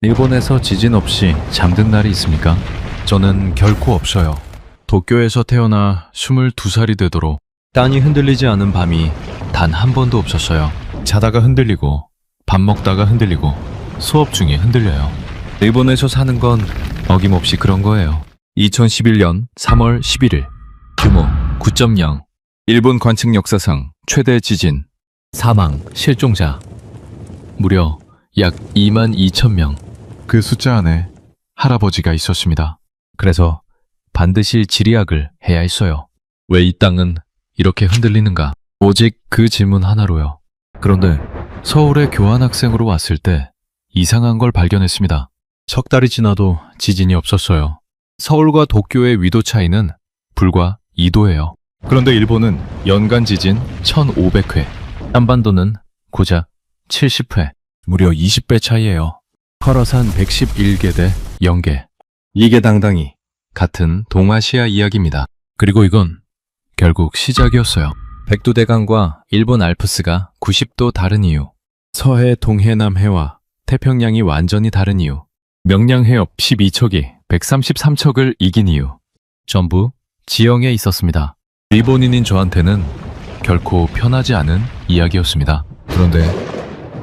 일본에서 지진 없이 잠든 날이 있습니까? 저는 결코 없어요. 도쿄에서 태어나 22살이 되도록 땅이 흔들리지 않은 밤이 단 한 번도 없었어요. 자다가 흔들리고, 밥 먹다가 흔들리고, 수업 중에 흔들려요. 일본에서 사는 건 어김없이 그런 거예요. 2011년 3월 11일, 규모 9.0, 일본 관측 역사상 최대 지진, 사망, 실종자 무려 약 22,000명. 그 숫자 안에 할아버지가 있었습니다. 그래서 반드시 지리학을 해야 했어요. 왜 이 땅은 이렇게 흔들리는가? 오직 그 질문 하나로요. 그런데 서울에 교환학생으로 왔을 때 이상한 걸 발견했습니다. 석 달이 지나도 지진이 없었어요. 서울과 도쿄의 위도 차이는 불과 2도예요. 그런데 일본은 연간 지진 1,500회, 한반도는 고작 70회, 무려 20배 차이예요. 설화산 111개 대 0개. 이게 당당히 같은 동아시아 이야기입니다. 그리고 이건 결국 시작이었어요. 백두대간과 일본 알프스가 90도 다른 이유, 서해, 동해, 남해와 태평양이 완전히 다른 이유, 명량해협 12척이 133척을 이긴 이유, 전부 지형에 있었습니다. 일본인인 저한테는 결코 편하지 않은 이야기였습니다. 그런데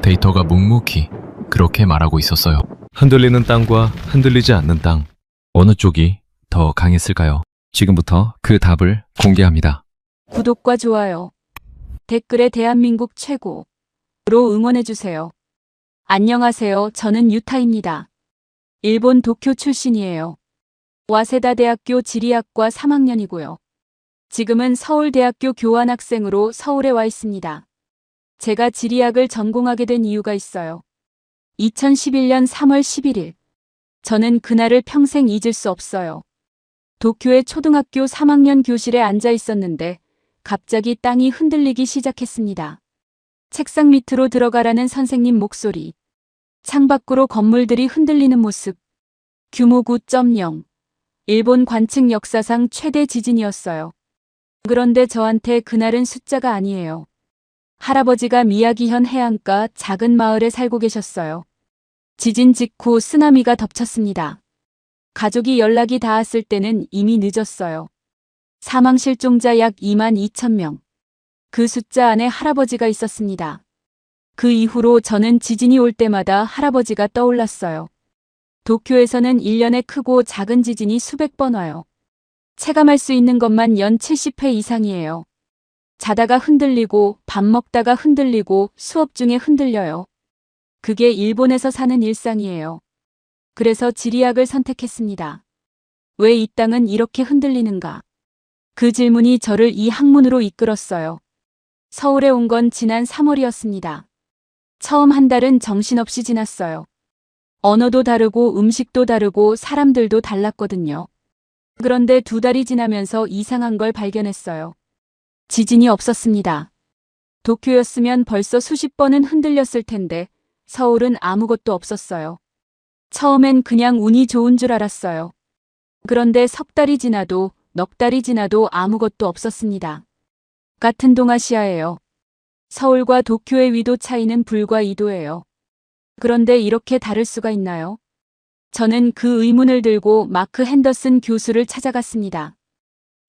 데이터가 묵묵히 그렇게 말하고 있었어요. 흔들리는 땅과 흔들리지 않는 땅, 어느 쪽이 더 강했을까요? 지금부터 그 답을 공개합니다. 구독과 좋아요, 댓글에 대한민국 최고로 응원해주세요. 안녕하세요. 저는 유타입니다. 일본 도쿄 출신이에요. 와세다 대학교 지리학과 3학년이고요. 지금은 서울대학교 교환학생으로 서울에 와 있습니다. 제가 지리학을 전공하게 된 이유가 있어요. 2011년 3월 11일. 저는 그날을 평생 잊을 수 없어요. 도쿄의 초등학교 3학년 교실에 앉아 있었는데 갑자기 땅이 흔들리기 시작했습니다. 책상 밑으로 들어가라는 선생님 목소리. 창밖으로 건물들이 흔들리는 모습. 규모 9.0. 일본 관측 역사상 최대 지진이었어요. 그런데 저한테 그날은 숫자가 아니에요. 할아버지가 미야기현 해안가 작은 마을에 살고 계셨어요. 지진 직후 쓰나미가 덮쳤습니다. 가족이 연락이 닿았을 때는 이미 늦었어요. 사망 실종자 약 22,000명. 그 숫자 안에 할아버지가 있었습니다. 그 이후로 저는 지진이 올 때마다 할아버지가 떠올랐어요. 도쿄에서는 1년에 크고 작은 지진이 수백 번 와요. 체감할 수 있는 것만 연 70회 이상이에요. 자다가 흔들리고, 밥 먹다가 흔들리고, 수업 중에 흔들려요. 그게 일본에서 사는 일상이에요. 그래서 지리학을 선택했습니다. 왜 이 땅은 이렇게 흔들리는가? 그 질문이 저를 이 학문으로 이끌었어요. 서울에 온 건 지난 3월이었습니다. 처음 한 달은 정신없이 지났어요. 언어도 다르고 음식도 다르고 사람들도 달랐거든요. 그런데 2달이 지나면서 이상한 걸 발견했어요. 지진이 없었습니다. 도쿄였으면 벌써 수십 번은 흔들렸을 텐데 서울은 아무것도 없었어요. 처음엔 그냥 운이 좋은 줄 알았어요. 그런데 석 달이 지나도 넉 달이 지나도 아무것도 없었습니다. 같은 동아시아예요. 서울과 도쿄의 위도 차이는 불과 2도예요. 그런데 이렇게 다를 수가 있나요? 저는 그 의문을 들고 마크 핸더슨 교수를 찾아갔습니다.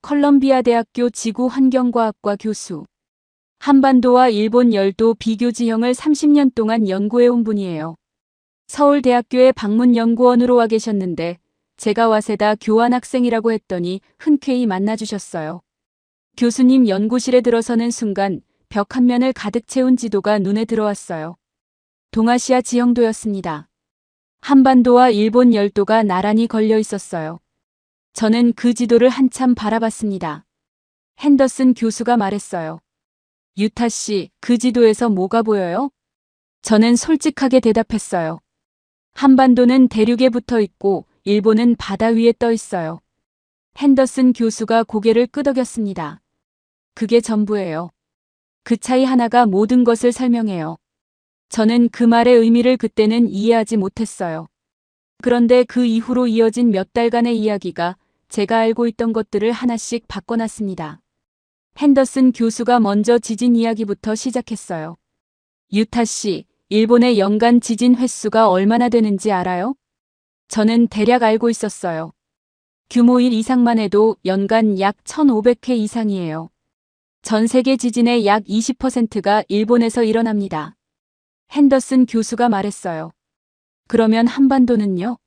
컬럼비아 대학교 지구환경과학과 교수. 한반도와 일본 열도 비교 지형을 30년 동안 연구해온 분이에요. 서울대학교의 방문연구원으로 와 계셨는데 제가 와세다 교환학생이라고 했더니 흔쾌히 만나주셨어요. 교수님 연구실에 들어서는 순간 벽 한 면을 가득 채운 지도가 눈에 들어왔어요. 동아시아 지형도였습니다. 한반도와 일본 열도가 나란히 걸려 있었어요. 저는 그 지도를 한참 바라봤습니다. 핸더슨 교수가 말했어요. 유타 씨, 그 지도에서 뭐가 보여요? 저는 솔직하게 대답했어요. 한반도는 대륙에 붙어 있고 일본은 바다 위에 떠 있어요. 핸더슨 교수가 고개를 끄덕였습니다. 그게 전부예요. 그 차이 하나가 모든 것을 설명해요. 저는 그 말의 의미를 그때는 이해하지 못했어요. 그런데 그 이후로 이어진 몇 달간의 이야기가 제가 알고 있던 것들을 하나씩 바꿔놨습니다. 핸더슨 교수가 먼저 지진 이야기부터 시작했어요. 유타 씨, 일본의 연간 지진 횟수가 얼마나 되는지 알아요? 저는 대략 알고 있었어요. 규모 1 이상만 해도 연간 약 1,500회 이상이에요. 전 세계 지진의 약 20%가 일본에서 일어납니다. 핸더슨 교수가 말했어요. 그러면 한반도는요?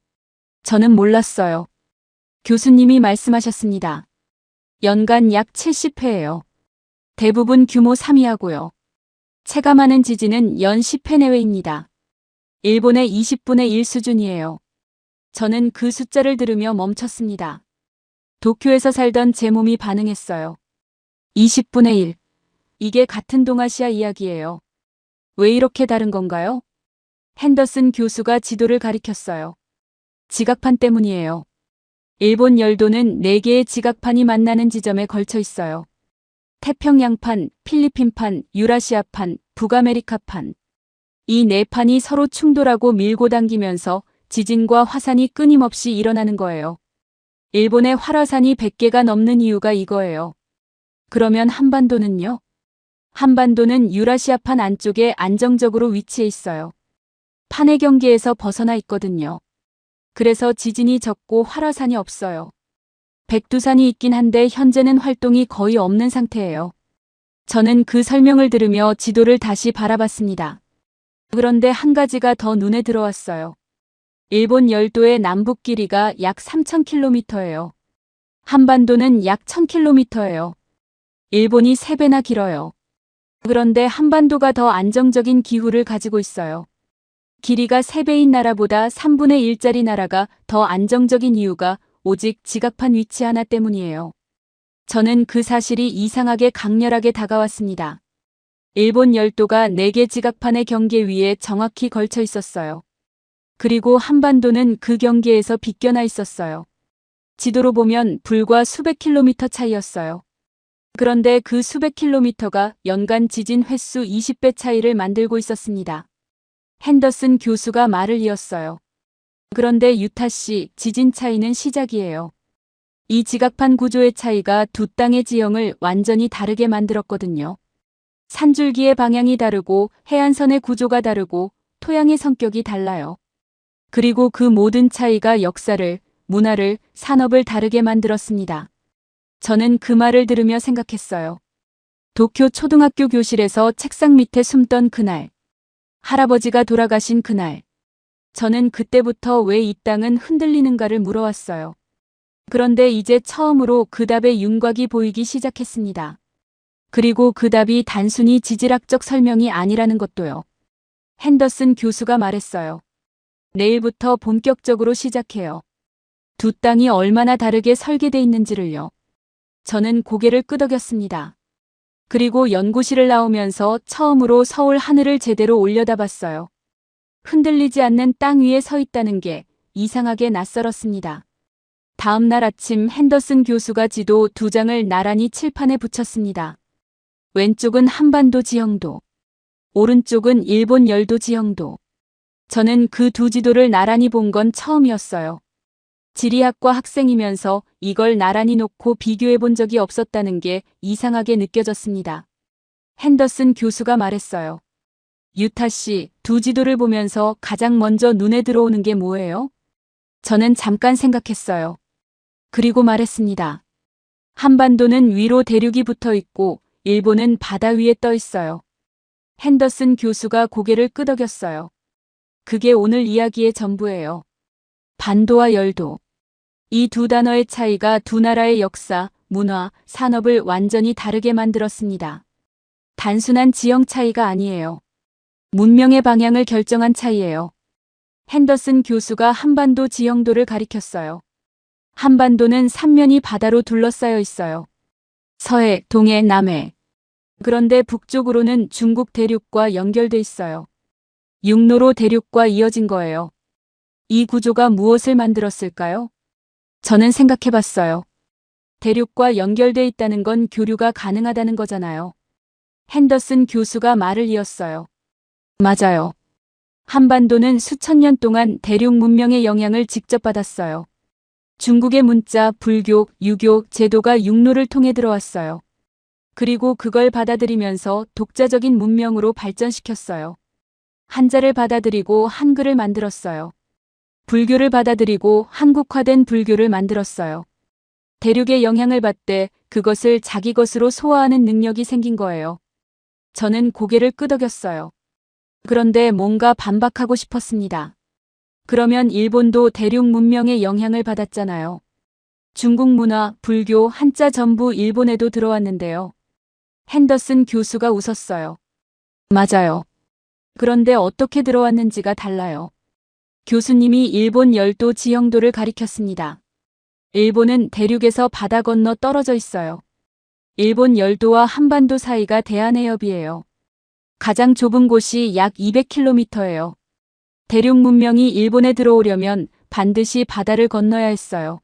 저는 몰랐어요. 교수님이 말씀하셨습니다. 연간 약 70회예요. 대부분 규모 3 이하고요. 체감하는 지진은 연 10회 내외입니다. 일본의 20분의 1 수준이에요. 저는 그 숫자를 들으며 멈췄습니다. 도쿄에서 살던 제 몸이 반응했어요. 20분의 1. 이게 같은 동아시아 이야기예요. 왜 이렇게 다른 건가요? 핸더슨 교수가 지도를 가리켰어요. 지각판 때문이에요. 일본 열도는 4개의 지각판이 만나는 지점에 걸쳐 있어요. 태평양판, 필리핀판, 유라시아판, 북아메리카판. 이 4판이 서로 충돌하고 밀고 당기면서 지진과 화산이 끊임없이 일어나는 거예요. 일본의 활화산이 100개가 넘는 이유가 이거예요. 그러면 한반도는요? 한반도는 유라시아판 안쪽에 안정적으로 위치해 있어요. 판의 경계에서 벗어나 있거든요. 그래서 지진이 적고 활화산이 없어요. 백두산이 있긴 한데 현재는 활동이 거의 없는 상태예요. 저는 그 설명을 들으며 지도를 다시 바라봤습니다. 그런데 한 가지가 더 눈에 들어왔어요. 일본 열도의 남북 길이가 약 3,000km예요. 한반도는 약 1,000km예요. 일본이 3배나 길어요. 그런데 한반도가 더 안정적인 기후를 가지고 있어요. 길이가 3배인 나라보다 3분의 1짜리 나라가 더 안정적인 이유가 오직 지각판 위치 하나 때문이에요. 저는 그 사실이 이상하게 강렬하게 다가왔습니다. 일본 열도가 4개 지각판의 경계 위에 정확히 걸쳐 있었어요. 그리고 한반도는 그 경계에서 비껴나 있었어요. 지도로 보면 불과 수백 킬로미터 차이였어요. 그런데 그 수백 킬로미터가 연간 지진 횟수 20배 차이를 만들고 있었습니다. 핸더슨 교수가 말을 이었어요. 그런데 유타씨, 지진 차이는 시작이에요. 이 지각판 구조의 차이가 두 땅의 지형을 완전히 다르게 만들었거든요. 산줄기의 방향이 다르고 해안선의 구조가 다르고 토양의 성격이 달라요. 그리고 그 모든 차이가 역사를, 문화를, 산업을 다르게 만들었습니다. 저는 그 말을 들으며 생각했어요. 도쿄 초등학교 교실에서 책상 밑에 숨던 그날. 할아버지가 돌아가신 그날. 저는 그때부터 왜 이 땅은 흔들리는가를 물어왔어요. 그런데 이제 처음으로 그 답의 윤곽이 보이기 시작했습니다. 그리고 그 답이 단순히 지질학적 설명이 아니라는 것도요. 핸더슨 교수가 말했어요. 내일부터 본격적으로 시작해요. 두 땅이 얼마나 다르게 설계돼 있는지를요. 저는 고개를 끄덕였습니다. 그리고 연구실을 나오면서 처음으로 서울 하늘을 제대로 올려다봤어요. 흔들리지 않는 땅 위에 서 있다는 게 이상하게 낯설었습니다. 다음 날 아침 핸더슨 교수가 지도 2장을 나란히 칠판에 붙였습니다. 왼쪽은 한반도 지형도, 오른쪽은 일본 열도 지형도. 저는 그 두 지도를 나란히 본 건 처음이었어요. 지리학과 학생이면서 이걸 나란히 놓고 비교해 본 적이 없었다는 게 이상하게 느껴졌습니다. 핸더슨 교수가 말했어요. 유타 씨, 두 지도를 보면서 가장 먼저 눈에 들어오는 게 뭐예요? 저는 잠깐 생각했어요. 그리고 말했습니다. 한반도는 위로 대륙이 붙어 있고 일본은 바다 위에 떠 있어요. 핸더슨 교수가 고개를 끄덕였어요. 그게 오늘 이야기의 전부예요. 반도와 열도. 이 두 단어의 차이가 두 나라의 역사, 문화, 산업을 완전히 다르게 만들었습니다. 단순한 지형 차이가 아니에요. 문명의 방향을 결정한 차이예요. 핸더슨 교수가 한반도 지형도를 가리켰어요. 한반도는 삼면이 바다로 둘러싸여 있어요. 서해, 동해, 남해. 그런데 북쪽으로는 중국 대륙과 연결돼 있어요. 육로로 대륙과 이어진 거예요. 이 구조가 무엇을 만들었을까요? 저는 생각해봤어요. 대륙과 연결돼 있다는 건 교류가 가능하다는 거잖아요. 핸더슨 교수가 말을 이었어요. 맞아요. 한반도는 수천 년 동안 대륙 문명의 영향을 직접 받았어요. 중국의 문자, 불교, 유교, 제도가 육로를 통해 들어왔어요. 그리고 그걸 받아들이면서 독자적인 문명으로 발전시켰어요. 한자를 받아들이고 한글을 만들었어요. 불교를 받아들이고 한국화된 불교를 만들었어요. 대륙의 영향을 받되 그것을 자기 것으로 소화하는 능력이 생긴 거예요. 저는 고개를 끄덕였어요. 그런데 뭔가 반박하고 싶었습니다. 그러면 일본도 대륙 문명의 영향을 받았잖아요. 중국 문화, 불교, 한자 전부 일본에도 들어왔는데요. 핸더슨 교수가 웃었어요. 맞아요. 그런데 어떻게 들어왔는지가 달라요. 교수님이 일본 열도 지형도를 가리켰습니다. 일본은 대륙에서 바다 건너 떨어져 있어요. 일본 열도와 한반도 사이가 대한해협이에요. 가장 좁은 곳이 약 200km예요. 대륙 문명이 일본에 들어오려면 반드시 바다를 건너야 했어요.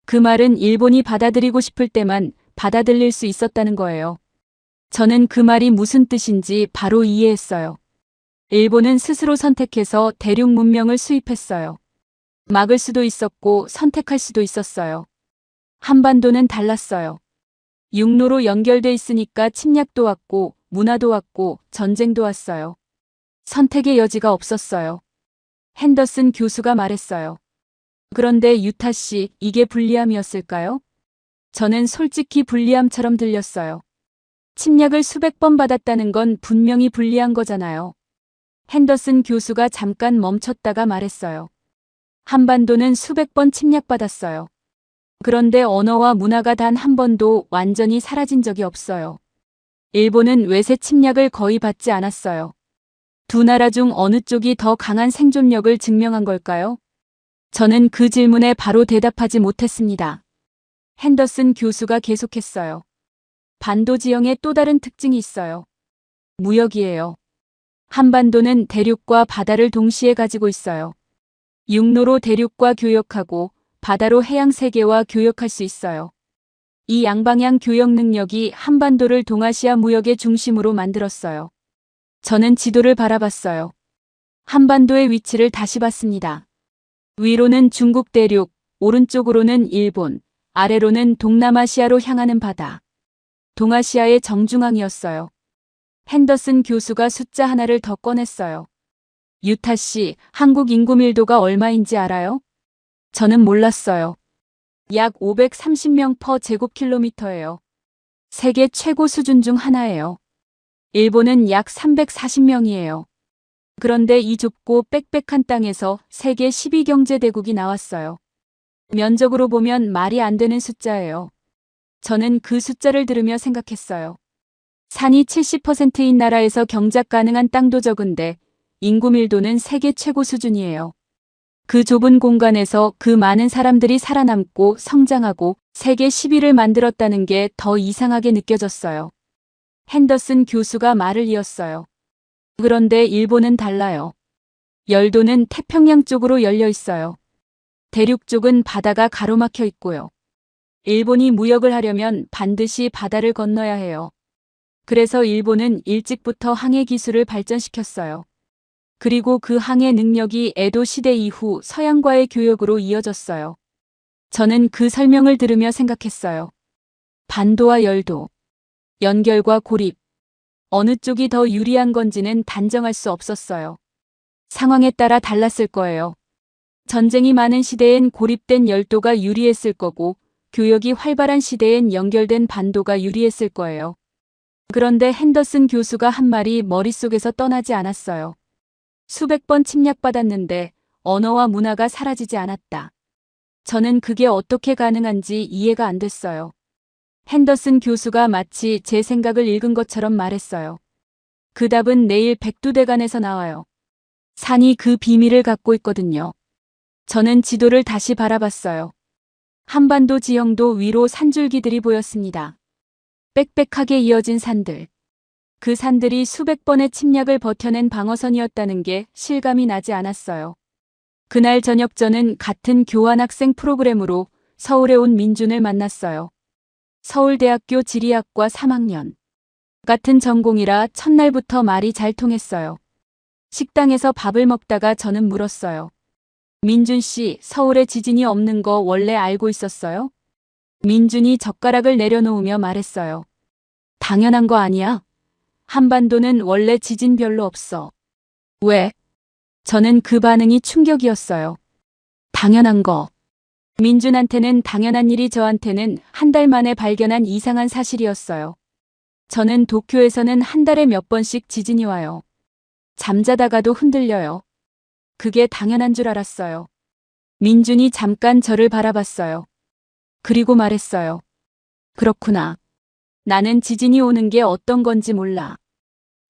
그 말은 일본이 받아들이고 싶을 때만 받아들일 수 있었다는 거예요. 저는 그 말이 무슨 뜻인지 바로 이해했어요. 일본은 스스로 선택해서 대륙 문명을 수입했어요. 막을 수도 있었고 선택할 수도 있었어요. 한반도는 달랐어요. 육로로 연결돼 있으니까 침략도 왔고 문화도 왔고 전쟁도 왔어요. 선택의 여지가 없었어요. 핸더슨 교수가 말했어요. 그런데 유타 씨, 이게 불리함이었을까요? 저는 솔직히 불리함처럼 들렸어요. 침략을 수백 번 받았다는 건 분명히 불리한 거잖아요. 핸더슨 교수가 잠깐 멈췄다가 말했어요. 한반도는 수백 번 침략받았어요. 그런데 언어와 문화가 단 한 번도 완전히 사라진 적이 없어요. 일본은 외세 침략을 거의 받지 않았어요. 두 나라 중 어느 쪽이 더 강한 생존력을 증명한 걸까요? 저는 그 질문에 바로 대답하지 못했습니다. 핸더슨 교수가 계속했어요. 반도 지형의 또 다른 특징이 있어요. 무역이에요. 한반도는 대륙과 바다를 동시에 가지고 있어요. 육로로 대륙과 교역하고 바다로 해양 세계와 교역할 수 있어요. 이 양방향 교역 능력이 한반도를 동아시아 무역의 중심으로 만들었어요. 저는 지도를 바라봤어요. 한반도의 위치를 다시 봤습니다. 위로는 중국 대륙, 오른쪽으로는 일본, 아래로는 동남아시아로 향하는 바다. 동아시아의 정중앙이었어요. 핸더슨 교수가 숫자 하나를 더 꺼냈어요. 유타 씨, 한국 인구 밀도가 얼마인지 알아요? 저는 몰랐어요. 약 530명 퍼 제곱킬로미터예요. 세계 최고 수준 중 하나예요. 일본은 약 340명이에요. 그런데 이 좁고 빽빽한 땅에서 세계 12경제대국이 나왔어요. 면적으로 보면 말이 안 되는 숫자예요. 저는 그 숫자를 들으며 생각했어요. 산이 70%인 나라에서 경작 가능한 땅도 적은데 인구 밀도는 세계 최고 수준이에요. 그 좁은 공간에서 그 많은 사람들이 살아남고 성장하고 세계 10위를 만들었다는 게 더 이상하게 느껴졌어요. 핸더슨 교수가 말을 이었어요. 그런데 일본은 달라요. 열도는 태평양 쪽으로 열려 있어요. 대륙 쪽은 바다가 가로막혀 있고요. 일본이 무역을 하려면 반드시 바다를 건너야 해요. 그래서 일본은 일찍부터 항해 기술을 발전시켰어요. 그리고 그 항해 능력이 에도 시대 이후 서양과의 교역으로 이어졌어요. 저는 그 설명을 들으며 생각했어요. 반도와 열도, 연결과 고립, 어느 쪽이 더 유리한 건지는 단정할 수 없었어요. 상황에 따라 달랐을 거예요. 전쟁이 많은 시대엔 고립된 열도가 유리했을 거고, 교역이 활발한 시대엔 연결된 반도가 유리했을 거예요. 그런데 핸더슨 교수가 한 말이 머릿속에서 떠나지 않았어요. 수백 번 침략받았는데 언어와 문화가 사라지지 않았다. 저는 그게 어떻게 가능한지 이해가 안 됐어요. 핸더슨 교수가 마치 제 생각을 읽은 것처럼 말했어요. 그 답은 내일 백두대간에서 나와요. 산이 그 비밀을 갖고 있거든요. 저는 지도를 다시 바라봤어요. 한반도 지형도 위로 산줄기들이 보였습니다. 빽빽하게 이어진 산들. 그 산들이 수백 번의 침략을 버텨낸 방어선이었다는 게 실감이 나지 않았어요. 그날 저녁 저는 같은 교환학생 프로그램으로 서울에 온 민준을 만났어요. 서울대학교 지리학과 3학년. 같은 전공이라 첫날부터 말이 잘 통했어요. 식당에서 밥을 먹다가 저는 물었어요. 민준 씨, 서울에 지진이 없는 거 원래 알고 있었어요? 민준이 젓가락을 내려놓으며 말했어요. 당연한 거 아니야? 한반도는 원래 지진 별로 없어. 왜? 저는 그 반응이 충격이었어요. 당연한 거. 민준한테는 당연한 일이 저한테는 한 달 만에 발견한 이상한 사실이었어요. 저는 도쿄에서는 한 달에 몇 번씩 지진이 와요. 잠자다가도 흔들려요. 그게 당연한 줄 알았어요. 민준이 잠깐 저를 바라봤어요. 그리고 말했어요. 그렇구나. 나는 지진이 오는 게 어떤 건지 몰라.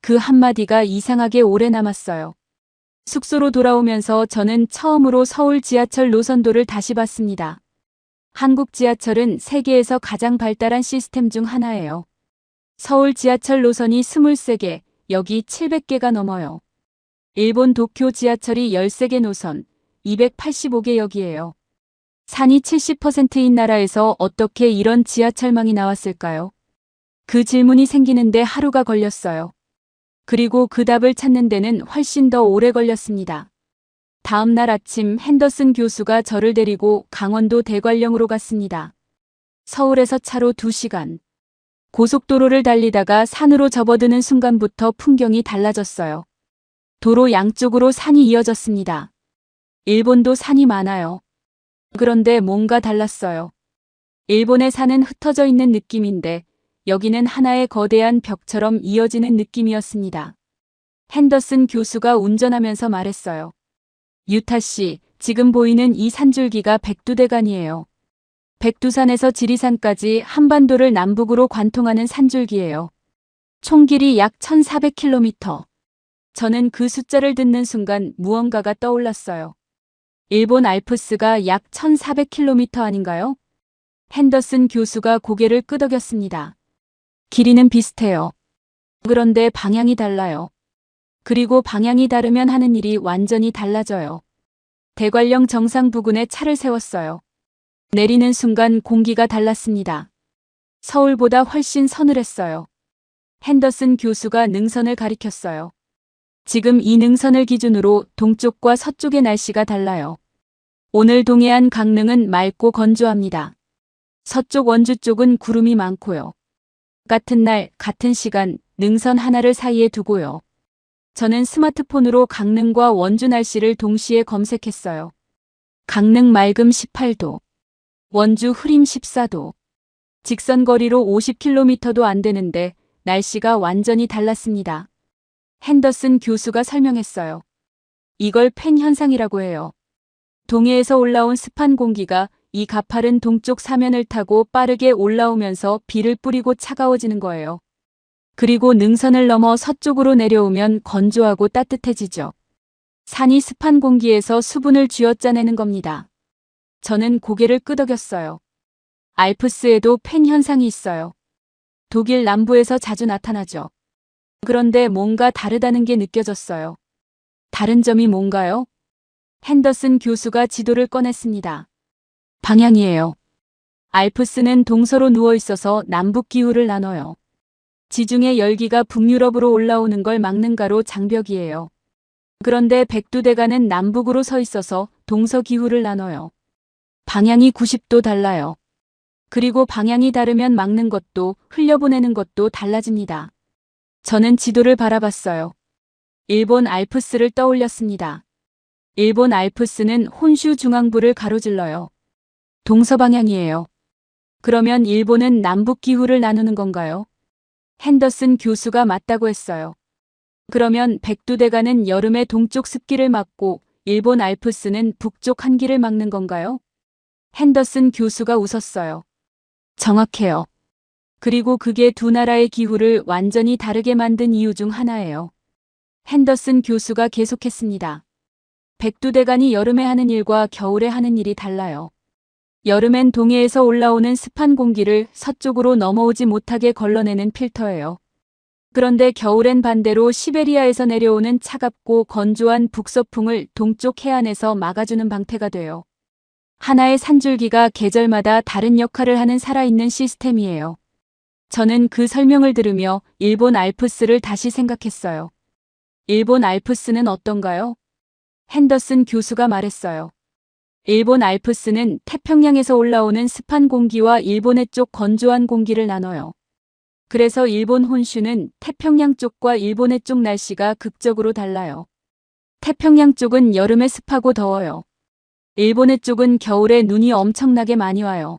그 한마디가 이상하게 오래 남았어요. 숙소로 돌아오면서 저는 처음으로 서울 지하철 노선도를 다시 봤습니다. 한국 지하철은 세계에서 가장 발달한 시스템 중 하나예요. 서울 지하철 노선이 23개, 여기 700개가 넘어요. 일본 도쿄 지하철이 13개 노선, 285개 역이에요. 산이 70%인 나라에서 어떻게 이런 지하철망이 나왔을까요? 그 질문이 생기는데 하루가 걸렸어요. 그리고 그 답을 찾는 데는 훨씬 더 오래 걸렸습니다. 다음 날 아침 핸더슨 교수가 저를 데리고 강원도 대관령으로 갔습니다. 서울에서 차로 2시간. 고속도로를 달리다가 산으로 접어드는 순간부터 풍경이 달라졌어요. 도로 양쪽으로 산이 이어졌습니다. 일본도 산이 많아요. 그런데 뭔가 달랐어요. 일본의 산은 흩어져 있는 느낌인데 여기는 하나의 거대한 벽처럼 이어지는 느낌이었습니다. 핸더슨 교수가 운전하면서 말했어요. 유타 씨, 지금 보이는 이 산줄기가 백두대간이에요. 백두산에서 지리산까지 한반도를 남북으로 관통하는 산줄기예요. 총 길이 약 1400km. 저는 그 숫자를 듣는 순간 무언가가 떠올랐어요. 일본 알프스가 약 1400km 아닌가요? 핸더슨 교수가 고개를 끄덕였습니다. 길이는 비슷해요. 그런데 방향이 달라요. 그리고 방향이 다르면 하는 일이 완전히 달라져요. 대관령 정상 부근에 차를 세웠어요. 내리는 순간 공기가 달랐습니다. 서울보다 훨씬 서늘했어요. 핸더슨 교수가 능선을 가리켰어요. 지금 이 능선을 기준으로 동쪽과 서쪽의 날씨가 달라요. 오늘 동해안 강릉은 맑고 건조합니다. 서쪽 원주 쪽은 구름이 많고요. 같은 날, 같은 시간, 능선 하나를 사이에 두고요. 저는 스마트폰으로 강릉과 원주 날씨를 동시에 검색했어요. 강릉 맑음 18도, 원주 흐림 14도. 직선 거리로 50km도 안 되는데 날씨가 완전히 달랐습니다. 핸더슨 교수가 설명했어요. 이걸 팬 현상이라고 해요. 동해에서 올라온 습한 공기가 이 가파른 동쪽 사면을 타고 빠르게 올라오면서 비를 뿌리고 차가워지는 거예요. 그리고 능선을 넘어 서쪽으로 내려오면 건조하고 따뜻해지죠. 산이 습한 공기에서 수분을 쥐어짜내는 겁니다. 저는 고개를 끄덕였어요. 알프스에도 팬 현상이 있어요. 독일 남부에서 자주 나타나죠. 그런데 뭔가 다르다는 게 느껴졌어요. 다른 점이 뭔가요? 핸더슨 교수가 지도를 꺼냈습니다. 방향이에요. 알프스는 동서로 누워 있어서 남북 기후를 나눠요. 지중해 열기가 북유럽으로 올라오는 걸 막는 가로 장벽이에요. 그런데 백두대간은 남북으로 서 있어서 동서 기후를 나눠요. 방향이 90도 달라요. 그리고 방향이 다르면 막는 것도 흘려보내는 것도 달라집니다. 저는 지도를 바라봤어요. 일본 알프스를 떠올렸습니다. 일본 알프스는 혼슈 중앙부를 가로질러요. 동서방향이에요. 그러면 일본은 남북 기후를 나누는 건가요? 핸더슨 교수가 맞다고 했어요. 그러면 백두대간은 여름에 동쪽 습기를 막고 일본 알프스는 북쪽 한기를 막는 건가요? 핸더슨 교수가 웃었어요. 정확해요. 그리고 그게 두 나라의 기후를 완전히 다르게 만든 이유 중 하나예요. 핸더슨 교수가 계속했습니다. 백두대간이 여름에 하는 일과 겨울에 하는 일이 달라요. 여름엔 동해에서 올라오는 습한 공기를 서쪽으로 넘어오지 못하게 걸러내는 필터예요. 그런데 겨울엔 반대로 시베리아에서 내려오는 차갑고 건조한 북서풍을 동쪽 해안에서 막아주는 방패가 돼요. 하나의 산줄기가 계절마다 다른 역할을 하는 살아있는 시스템이에요. 저는 그 설명을 들으며 일본 알프스를 다시 생각했어요. 일본 알프스는 어떤가요? 핸더슨 교수가 말했어요. 일본 알프스는 태평양에서 올라오는 습한 공기와 일본의 쪽 건조한 공기를 나눠요. 그래서 일본 혼슈는 태평양 쪽과 일본의 쪽 날씨가 극적으로 달라요. 태평양 쪽은 여름에 습하고 더워요. 일본의 쪽은 겨울에 눈이 엄청나게 많이 와요.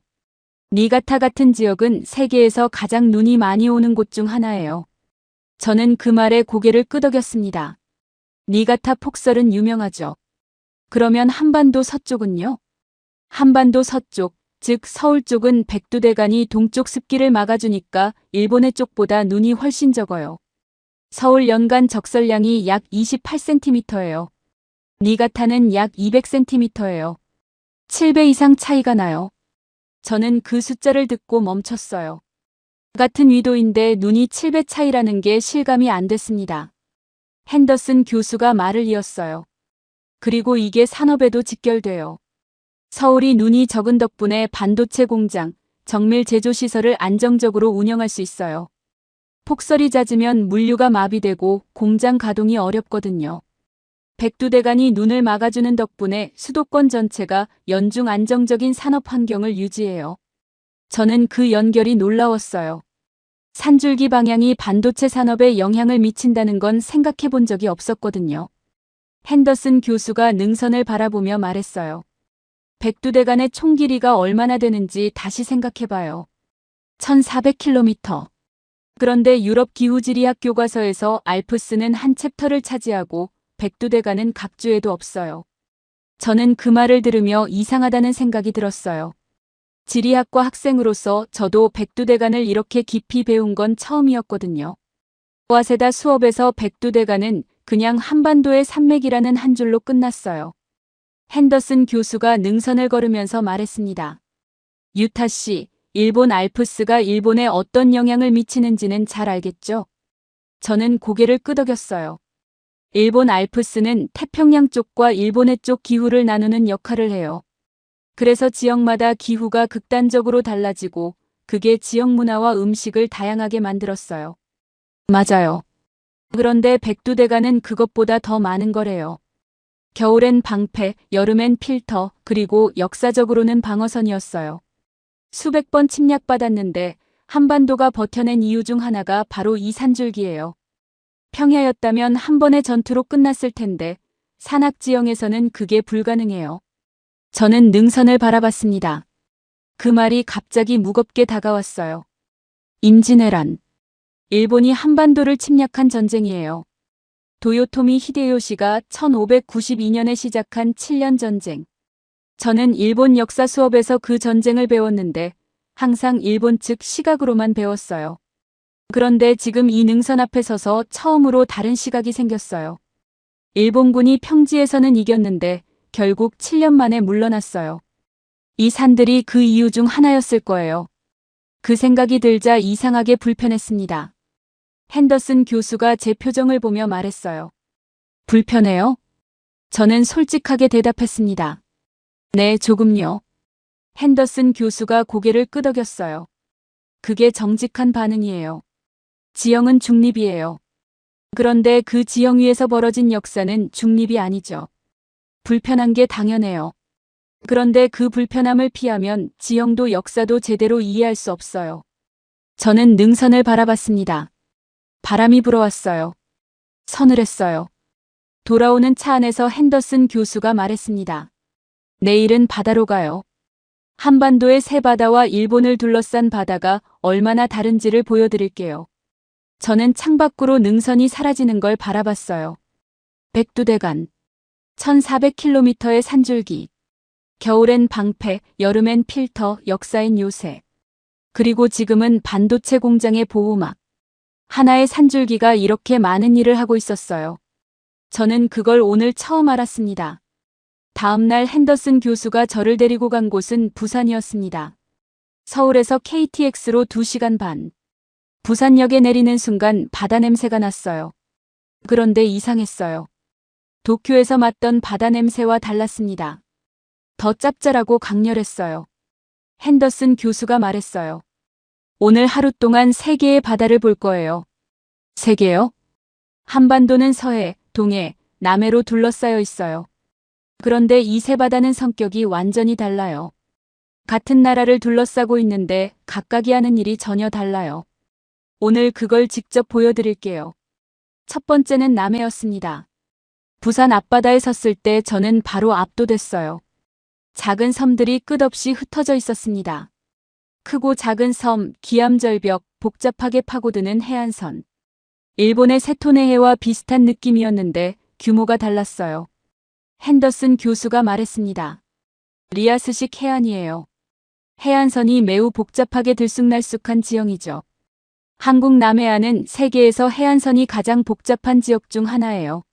니가타 같은 지역은 세계에서 가장 눈이 많이 오는 곳 중 하나예요. 저는 그 말에 고개를 끄덕였습니다. 니가타 폭설은 유명하죠. 그러면 한반도 서쪽은요? 한반도 서쪽, 즉 서울 쪽은 백두대간이 동쪽 습기를 막아주니까 일본의 쪽보다 눈이 훨씬 적어요. 서울 연간 적설량이 약 28cm예요. 니가타는 약 200cm예요. 7배 이상 차이가 나요. 저는 그 숫자를 듣고 멈췄어요. 같은 위도인데 눈이 7배 차이라는 게 실감이 안 됐습니다. 핸더슨 교수가 말을 이었어요. 그리고 이게 산업에도 직결돼요. 서울이 눈이 적은 덕분에 반도체 공장, 정밀 제조 시설을 안정적으로 운영할 수 있어요. 폭설이 잦으면 물류가 마비되고 공장 가동이 어렵거든요. 백두대간이 눈을 막아주는 덕분에 수도권 전체가 연중 안정적인 산업 환경을 유지해요. 저는 그 연결이 놀라웠어요. 산줄기 방향이 반도체 산업에 영향을 미친다는 건 생각해 본 적이 없었거든요. 핸더슨 교수가 능선을 바라보며 말했어요. 백두대간의 총 길이가 얼마나 되는지 다시 생각해봐요. 1400km. 그런데 유럽 기후지리학 교과서에서 알프스는 한 챕터를 차지하고 백두대간은 각주에도 없어요. 저는 그 말을 들으며 이상하다는 생각이 들었어요. 지리학과 학생으로서 저도 백두대간을 이렇게 깊이 배운 건 처음이었거든요. 와세다 수업에서 백두대간은 그냥 한반도의 산맥이라는 한 줄로 끝났어요. 핸더슨 교수가 능선을 걸으면서 말했습니다. 유타 씨, 일본 알프스가 일본에 어떤 영향을 미치는지는 잘 알겠죠? 저는 고개를 끄덕였어요. 일본 알프스는 태평양 쪽과 일본의 쪽 기후를 나누는 역할을 해요. 그래서 지역마다 기후가 극단적으로 달라지고 그게 지역 문화와 음식을 다양하게 만들었어요. 맞아요. 그런데 백두대간은 그것보다 더 많은 거래요. 겨울엔 방패, 여름엔 필터, 그리고 역사적으로는 방어선이었어요. 수백 번 침략받았는데 한반도가 버텨낸 이유 중 하나가 바로 이 산줄기예요. 평야였다면 한 번의 전투로 끝났을 텐데 산악 지형에서는 그게 불가능해요. 저는 능선을 바라봤습니다. 그 말이 갑자기 무겁게 다가왔어요. 임진왜란. 일본이 한반도를 침략한 전쟁이에요. 도요토미 히데요시가 1592년에 시작한 7년 전쟁. 저는 일본 역사 수업에서 그 전쟁을 배웠는데 항상 일본 측 시각으로만 배웠어요. 그런데 지금 이 능선 앞에 서서 처음으로 다른 시각이 생겼어요. 일본군이 평지에서는 이겼는데 결국 7년 만에 물러났어요. 이 산들이 그 이유 중 하나였을 거예요. 그 생각이 들자 이상하게 불편했습니다. 핸더슨 교수가 제 표정을 보며 말했어요. 불편해요? 저는 솔직하게 대답했습니다. 네, 조금요. 핸더슨 교수가 고개를 끄덕였어요. 그게 정직한 반응이에요. 지형은 중립이에요. 그런데 그 지형 위에서 벌어진 역사는 중립이 아니죠. 불편한 게 당연해요. 그런데 그 불편함을 피하면 지형도 역사도 제대로 이해할 수 없어요. 저는 능선을 바라봤습니다. 바람이 불어왔어요. 서늘했어요. 돌아오는 차 안에서 핸더슨 교수가 말했습니다. 내일은 바다로 가요. 한반도의 새 바다와 일본을 둘러싼 바다가 얼마나 다른지를 보여드릴게요. 저는 창밖으로 능선이 사라지는 걸 바라봤어요. 백두대간. 1400km의 산줄기. 겨울엔 방패, 여름엔 필터, 역사엔 요새. 그리고 지금은 반도체 공장의 보호막. 하나의 산줄기가 이렇게 많은 일을 하고 있었어요. 저는 그걸 오늘 처음 알았습니다. 다음 날 핸더슨 교수가 저를 데리고 간 곳은 부산이었습니다. 서울에서 KTX로 2시간 반. 부산역에 내리는 순간 바다 냄새가 났어요. 그런데 이상했어요. 도쿄에서 맡던 바다 냄새와 달랐습니다. 더 짭짤하고 강렬했어요. 핸더슨 교수가 말했어요. 오늘 하루 동안 3개의 바다를 볼 거예요. 3개요? 한반도는 서해, 동해, 남해로 둘러싸여 있어요. 그런데 이 세 바다는 성격이 완전히 달라요. 같은 나라를 둘러싸고 있는데 각각이 하는 일이 전혀 달라요. 오늘 그걸 직접 보여드릴게요. 첫 번째는 남해였습니다. 부산 앞바다에 섰을 때 저는 바로 압도됐어요. 작은 섬들이 끝없이 흩어져 있었습니다. 크고 작은 섬, 기암절벽, 복잡하게 파고드는 해안선. 일본의 세토네해와 비슷한 느낌이었는데 규모가 달랐어요. 핸더슨 교수가 말했습니다. 리아스식 해안이에요. 해안선이 매우 복잡하게 들쑥날쑥한 지형이죠. 한국 남해안은 세계에서 해안선이 가장 복잡한 지역 중 하나예요.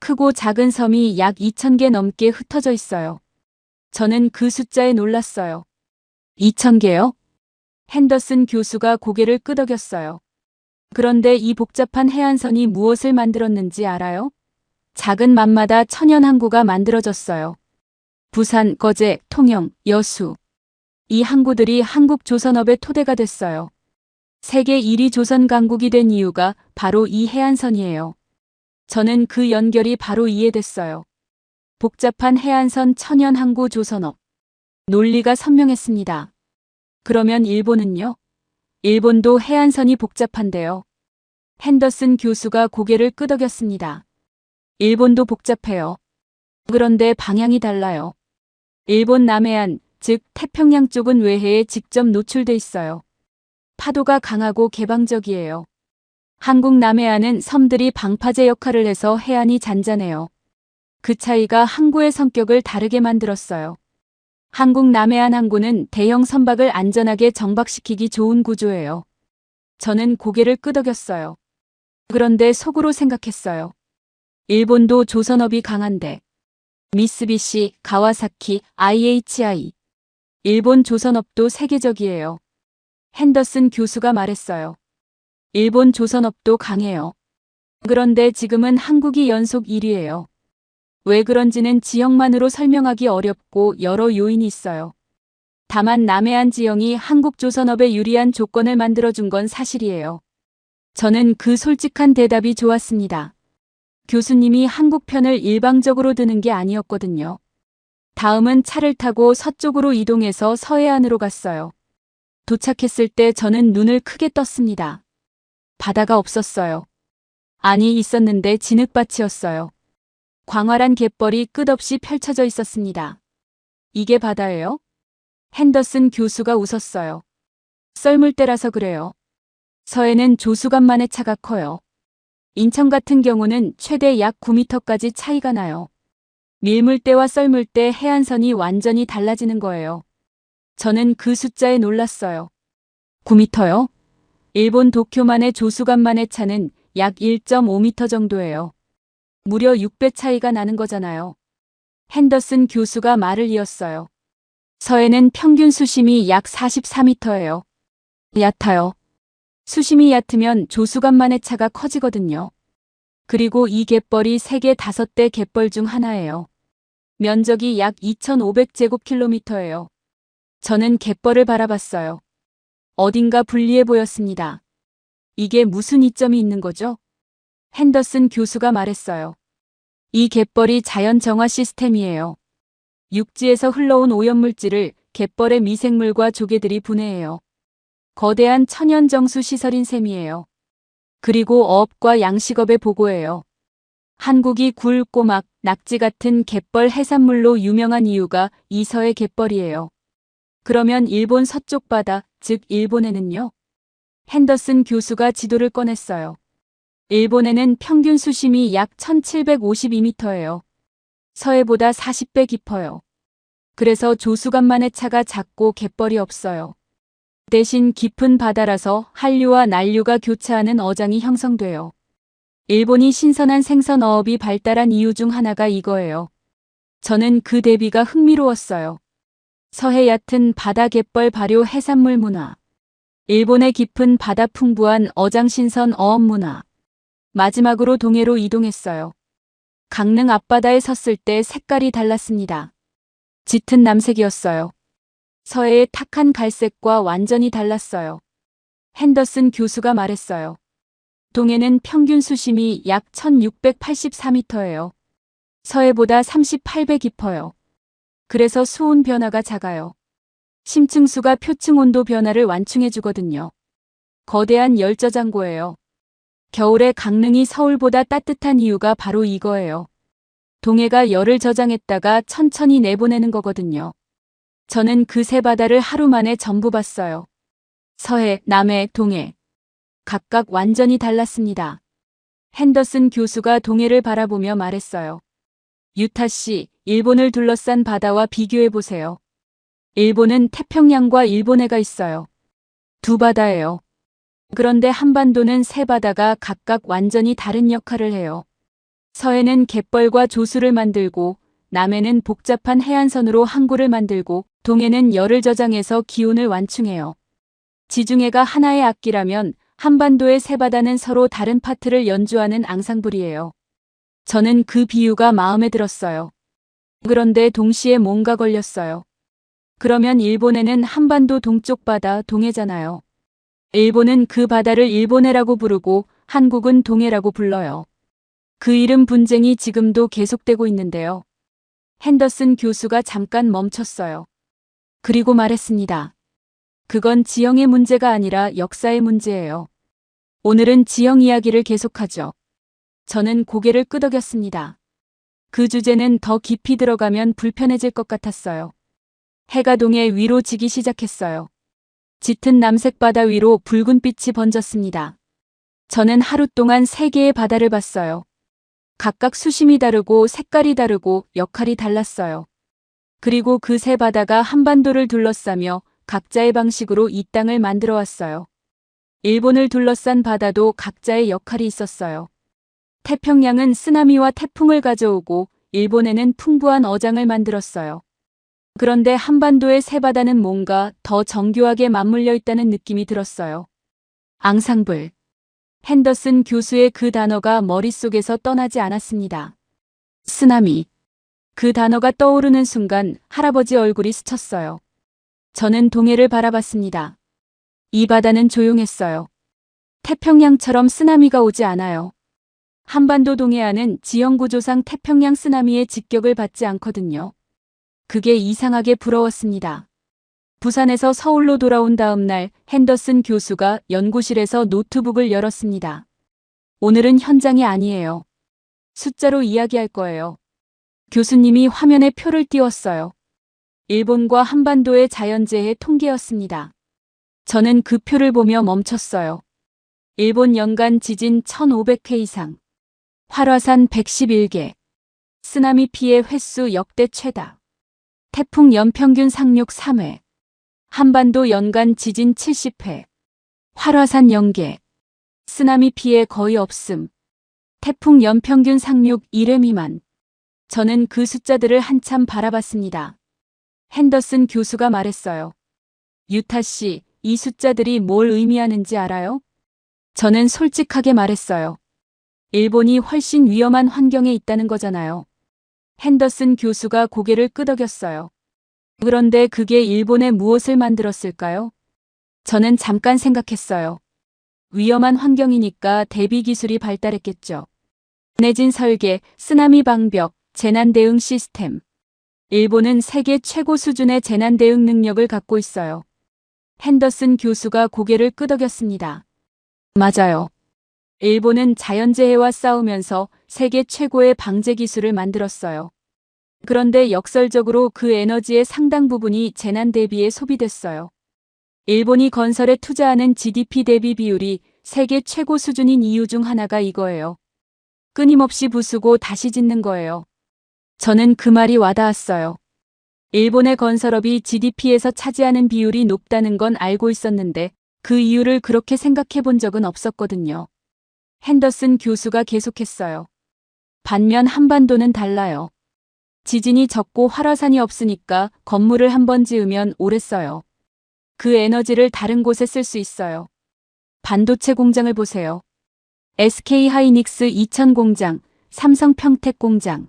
크고 작은 섬이 약 2,000개 넘게 흩어져 있어요. 저는 그 숫자에 놀랐어요. 2,000개요? 핸더슨 교수가 고개를 끄덕였어요. 그런데 이 복잡한 해안선이 무엇을 만들었는지 알아요? 작은 맘마다 천연 항구가 만들어졌어요. 부산, 거제, 통영, 여수. 이 항구들이 한국 조선업의 토대가 됐어요. 세계 1위 조선 강국이 된 이유가 바로 이 해안선이에요. 저는 그 연결이 바로 이해됐어요. 복잡한 해안선 천연 항구 조선업. 논리가 선명했습니다. 그러면 일본은요? 일본도 해안선이 복잡한데요. 핸더슨 교수가 고개를 끄덕였습니다. 일본도 복잡해요. 그런데 방향이 달라요. 일본 남해안, 즉 태평양 쪽은 외해에 직접 노출돼 있어요. 파도가 강하고 개방적이에요. 한국 남해안은 섬들이 방파제 역할을 해서 해안이 잔잔해요. 그 차이가 항구의 성격을 다르게 만들었어요. 한국 남해안 항구는 대형 선박을 안전하게 정박시키기 좋은 구조예요. 저는 고개를 끄덕였어요. 그런데 속으로 생각했어요. 일본도 조선업이 강한데. 미쓰비시, 가와사키, IHI. 일본 조선업도 세계적이에요. 핸더슨 교수가 말했어요. 일본 조선업도 강해요. 그런데 지금은 한국이 연속 1위예요. 왜 그런지는 지형만으로 설명하기 어렵고 여러 요인이 있어요. 다만 남해안 지형이 한국 조선업에 유리한 조건을 만들어준 건 사실이에요. 저는 그 솔직한 대답이 좋았습니다. 교수님이 한국 편을 일방적으로 드는 게 아니었거든요. 다음은 차를 타고 서쪽으로 이동해서 서해안으로 갔어요. 도착했을 때 저는 눈을 크게 떴습니다. 바다가 없었어요. 아니, 있었는데 진흙밭이었어요. 광활한 갯벌이 끝없이 펼쳐져 있었습니다. 이게 바다예요? 핸더슨 교수가 웃었어요. 썰물 때라서 그래요. 서해는 조수간만의 차가 커요. 인천 같은 경우는 최대 약 9m까지 차이가 나요. 밀물대와 썰물대 해안선이 완전히 달라지는 거예요. 저는 그 숫자에 놀랐어요. 9m요? 일본 도쿄만의 조수간만의 차는 약 1.5m 정도예요. 무려 6배 차이가 나는 거잖아요. 핸더슨 교수가 말을 이었어요. 서해는 평균 수심이 약 44m예요. 얕아요. 수심이 얕으면 조수간만의 차가 커지거든요. 그리고 이 갯벌이 세계 5대 갯벌 중 하나예요. 면적이 약 2,500제곱킬로미터예요. 저는 갯벌을 바라봤어요. 어딘가 불리해 보였습니다. 이게 무슨 이점이 있는 거죠? 핸더슨 교수가 말했어요. 이 갯벌이 자연 정화 시스템이에요. 육지에서 흘러온 오염물질을 갯벌의 미생물과 조개들이 분해해요. 거대한 천연 정수 시설인 셈이에요. 그리고 어업과 양식업에 보고해요. 한국이 굴, 꼬막, 낙지 같은 갯벌 해산물로 유명한 이유가 이 서해 갯벌이에요. 그러면 일본 서쪽 바다, 즉 일본에는요? 핸더슨 교수가 지도를 꺼냈어요. 일본에는 평균 수심이 약 1752m예요. 서해보다 40배 깊어요. 그래서 조수간만의 차가 작고 갯벌이 없어요. 대신 깊은 바다라서 한류와 난류가 교차하는 어장이 형성돼요. 일본이 신선한 생선 어업이 발달한 이유 중 하나가 이거예요. 저는 그 대비가 흥미로웠어요. 서해 얕은 바다 갯벌 발효 해산물 문화. 일본의 깊은 바다 풍부한 어장 신선 어업 문화. 마지막으로 동해로 이동했어요. 강릉 앞바다에 섰을 때 색깔이 달랐습니다. 짙은 남색이었어요. 서해의 탁한 갈색과 완전히 달랐어요. 핸더슨 교수가 말했어요. 동해는 평균 수심이 약 1684m예요. 서해보다 38배 깊어요. 그래서 수온 변화가 작아요. 심층수가 표층 온도 변화를 완충해주거든요. 거대한 열저장고예요. 겨울에 강릉이 서울보다 따뜻한 이유가 바로 이거예요. 동해가 열을 저장했다가 천천히 내보내는 거거든요. 저는 그 세 바다를 하루 만에 전부 봤어요. 서해, 남해, 동해. 각각 완전히 달랐습니다. 핸더슨 교수가 동해를 바라보며 말했어요. 유타 씨, 일본을 둘러싼 바다와 비교해보세요. 일본은 태평양과 일본해가 있어요. 두 바다예요. 그런데 한반도는 세 바다가 각각 완전히 다른 역할을 해요. 서해는 갯벌과 조수를 만들고, 남해는 복잡한 해안선으로 항구를 만들고, 동해는 열을 저장해서 기온을 완충해요. 지중해가 하나의 악기라면 한반도의 세 바다는 서로 다른 파트를 연주하는 앙상블이에요. 저는 그 비유가 마음에 들었어요. 그런데 동시에 뭔가 걸렸어요. 그러면 일본해는 한반도 동쪽 바다 동해잖아요. 일본은 그 바다를 일본해라고 부르고 한국은 동해라고 불러요. 그 이름 분쟁이 지금도 계속되고 있는데요. 핸더슨 교수가 잠깐 멈췄어요. 그리고 말했습니다. 그건 지형의 문제가 아니라 역사의 문제예요. 오늘은 지형 이야기를 계속하죠. 저는 고개를 끄덕였습니다. 그 주제는 더 깊이 들어가면 불편해질 것 같았어요. 해가 동해 위로 지기 시작했어요. 짙은 남색 바다 위로 붉은 빛이 번졌습니다. 저는 하루 동안 세 개의 바다를 봤어요. 각각 수심이 다르고 색깔이 다르고 역할이 달랐어요. 그리고 그 세 바다가 한반도를 둘러싸며 각자의 방식으로 이 땅을 만들어 왔어요. 일본을 둘러싼 바다도 각자의 역할이 있었어요. 태평양은 쓰나미와 태풍을 가져오고 일본에는 풍부한 어장을 만들었어요. 그런데 한반도의 세 바다는 뭔가 더 정교하게 맞물려 있다는 느낌이 들었어요. 앙상블. 핸더슨 교수의 그 단어가 머릿속에서 떠나지 않았습니다. 쓰나미. 그 단어가 떠오르는 순간 할아버지 얼굴이 스쳤어요. 저는 동해를 바라봤습니다. 이 바다는 조용했어요. 태평양처럼 쓰나미가 오지 않아요. 한반도 동해안은 지형구조상 태평양 쓰나미의 직격을 받지 않거든요. 그게 이상하게 부러웠습니다. 부산에서 서울로 돌아온 다음 날 핸더슨 교수가 연구실에서 노트북을 열었습니다. 오늘은 현장이 아니에요. 숫자로 이야기할 거예요. 교수님이 화면에 표를 띄웠어요. 일본과 한반도의 자연재해 통계였습니다. 저는 그 표를 보며 멈췄어요. 일본 연간 지진 1500회 이상. 활화산 111개. 쓰나미 피해 횟수 역대 최다. 태풍 연평균 상륙 3회. 한반도 연간 지진 70회. 활화산 0개. 쓰나미 피해 거의 없음. 태풍 연평균 상륙 1회 미만. 저는 그 숫자들을 한참 바라봤습니다. 핸더슨 교수가 말했어요. 유타 씨, 이 숫자들이 뭘 의미하는지 알아요? 저는 솔직하게 말했어요. 일본이 훨씬 위험한 환경에 있다는 거잖아요. 핸더슨 교수가 고개를 끄덕였어요. 그런데 그게 일본에 무엇을 만들었을까요? 저는 잠깐 생각했어요. 위험한 환경이니까 대비 기술이 발달했겠죠. 내진 설계, 쓰나미 방벽, 재난 대응 시스템. 일본은 세계 최고 수준의 재난 대응 능력을 갖고 있어요. 핸더슨 교수가 고개를 끄덕였습니다. 맞아요. 일본은 자연재해와 싸우면서 세계 최고의 방제 기술을 만들었어요. 그런데 역설적으로 그 에너지의 상당 부분이 재난 대비에 소비됐어요. 일본이 건설에 투자하는 GDP 대비 비율이 세계 최고 수준인 이유 중 하나가 이거예요. 끊임없이 부수고 다시 짓는 거예요. 저는 그 말이 와닿았어요. 일본의 건설업이 GDP에서 차지하는 비율이 높다는 건 알고 있었는데 그 이유를 그렇게 생각해 본 적은 없었거든요. 핸더슨 교수가 계속했어요. 반면 한반도는 달라요. 지진이 적고 활화산이 없으니까 건물을 한 번 지으면 오래 써요. 그 에너지를 다른 곳에 쓸 수 있어요. 반도체 공장을 보세요. SK 하이닉스 이천 공장, 삼성 평택 공장.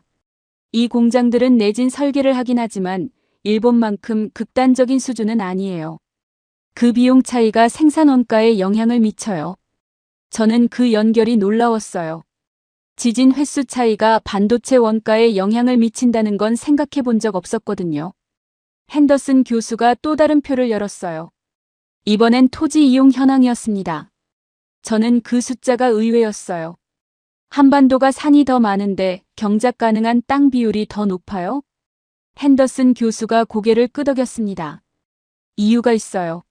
이 공장들은 내진 설계를 하긴 하지만 일본만큼 극단적인 수준은 아니에요. 그 비용 차이가 생산 원가에 영향을 미쳐요. 저는 그 연결이 놀라웠어요. 지진 횟수 차이가 반도체 원가에 영향을 미친다는 건 생각해 본 적 없었거든요. 핸더슨 교수가 또 다른 표를 열었어요. 이번엔 토지 이용 현황이었습니다. 저는 그 숫자가 의외였어요. 한반도가 산이 더 많은데 경작 가능한 땅 비율이 더 높아요? 핸더슨 교수가 고개를 끄덕였습니다. 이유가 있어요.